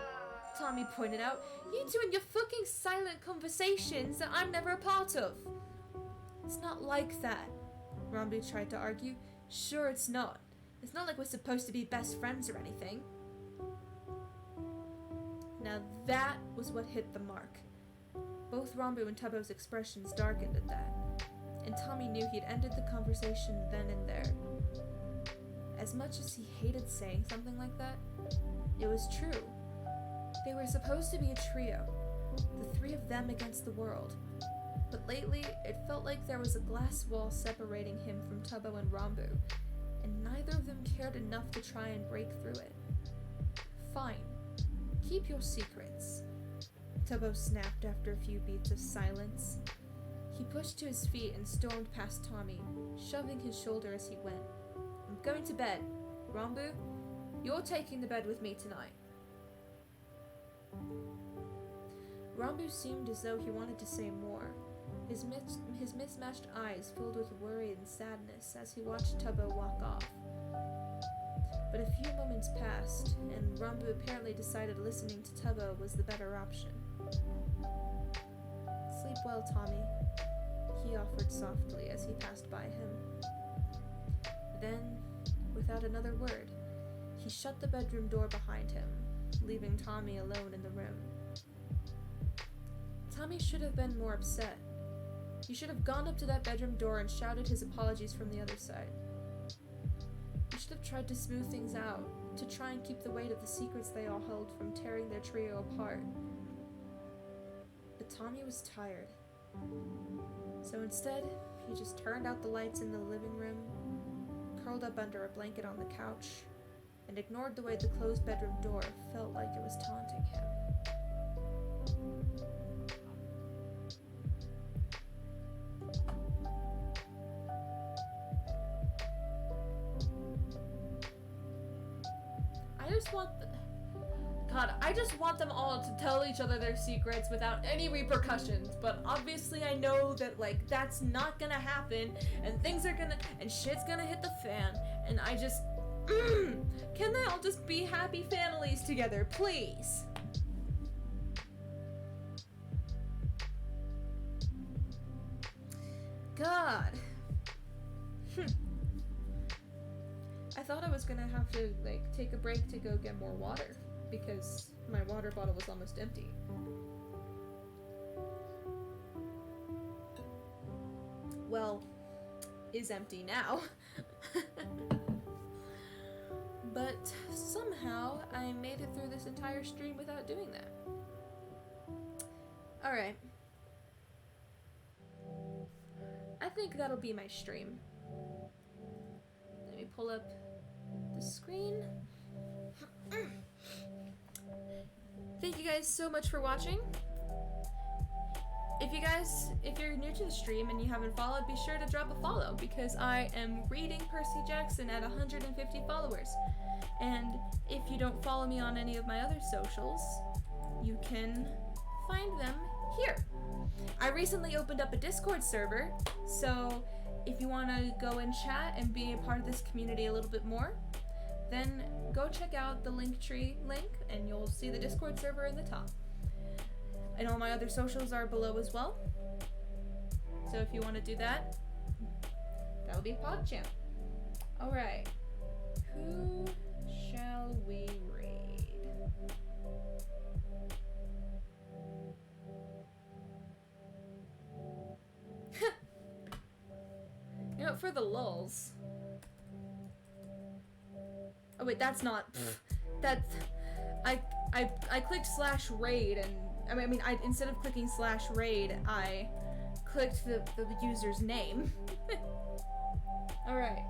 Tommy pointed out. You two and your fucking silent conversations that I'm never a part of. It's not like that, Ranboo tried to argue. Sure it's not. It's not like we're supposed to be best friends or anything. Now that was what hit the mark. Both Ranboo and Tubbo's expressions darkened at that, and Tommy knew he'd ended the conversation then and there. As much as he hated saying something like that, it was true. They were supposed to be a trio, the three of them against the world. But lately, it felt like there was a glass wall separating him from Tubbo and Ranboo, and neither of them cared enough to try and break through it. Fine. Keep your secrets, Tubbo snapped after a few beats of silence. He pushed to his feet and stormed past Tommy, shoving his shoulder as he went. I'm going to bed. Ranboo, you're taking the bed with me tonight. Ranboo seemed as though he wanted to say more. His mismatched eyes filled with worry and sadness as he watched Tubbo walk off. But a few moments passed, and Ranboo apparently decided listening to Tubbo was the better option. Sleep well, Tommy, he offered softly as he passed by him. Then, without another word, he shut the bedroom door behind him, leaving Tommy alone in the room. Tommy should have been more upset. He should have gone up to that bedroom door and shouted his apologies from the other side. He should have tried to smooth things out, to try and keep the weight of the secrets they all held from tearing their trio apart. But Tommy was tired. So instead, he just turned out the lights in the living room, curled up under a blanket on the couch, and ignored the way the closed bedroom door felt like it was taunting him. I just want them all to tell each other their secrets without any repercussions, but obviously I know that, like, that's not gonna happen, and and shit's gonna hit the fan, and I just, can they all just be happy families together, please? God. I thought I was gonna have to, like, take a break to go get more water, because my water bottle was almost empty. Well, is empty now. But somehow I made it through this entire stream without doing that. Alright. I think that'll be my stream. Let me pull up the screen. Thank you guys so much for watching. If you're new to the stream and you haven't followed, be sure to drop a follow, because I am reading Percy Jackson at 150 followers. And if you don't follow me on any of my other socials, you can find them here. I recently opened up a Discord server, so if you want to go and chat and be a part of this community a little bit more, then go check out the Linktree link and you'll see the Discord server in the top. And all my other socials are below as well. So if you want to do that, that'll be PogChamp. Alright. Who shall we read? You know, for the lulz. Oh wait, that's not. That's. I clicked /raid and I instead of clicking /raid, I clicked the user's name. All right.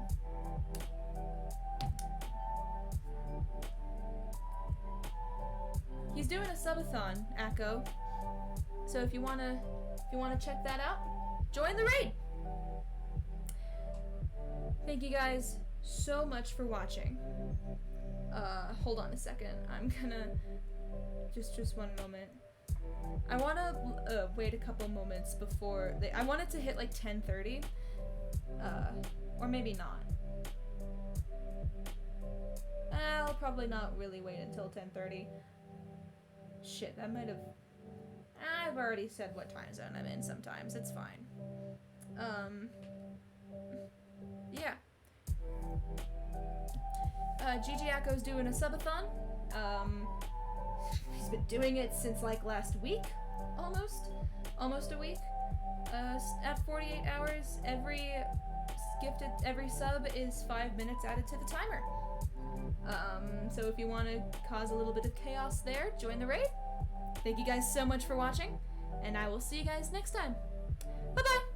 He's doing a subathon, Akko. So if you wanna check that out, join the raid. Thank you guys so much for watching. Hold on a second. I'm gonna just one moment. I wanna wait a couple moments before I want it to hit like 10:30. Or maybe not. I'll probably not really wait until 10:30. Shit, I might have... I've already said what time zone I'm in sometimes. It's fine. Yeah. Gigi Acco's doing a subathon. He's been doing it since like last week, almost a week. At 48 hours, every sub is 5 minutes added to the timer. So if you want to cause a little bit of chaos there, join the raid. Thank you guys so much for watching, and I will see you guys next time. Bye-bye!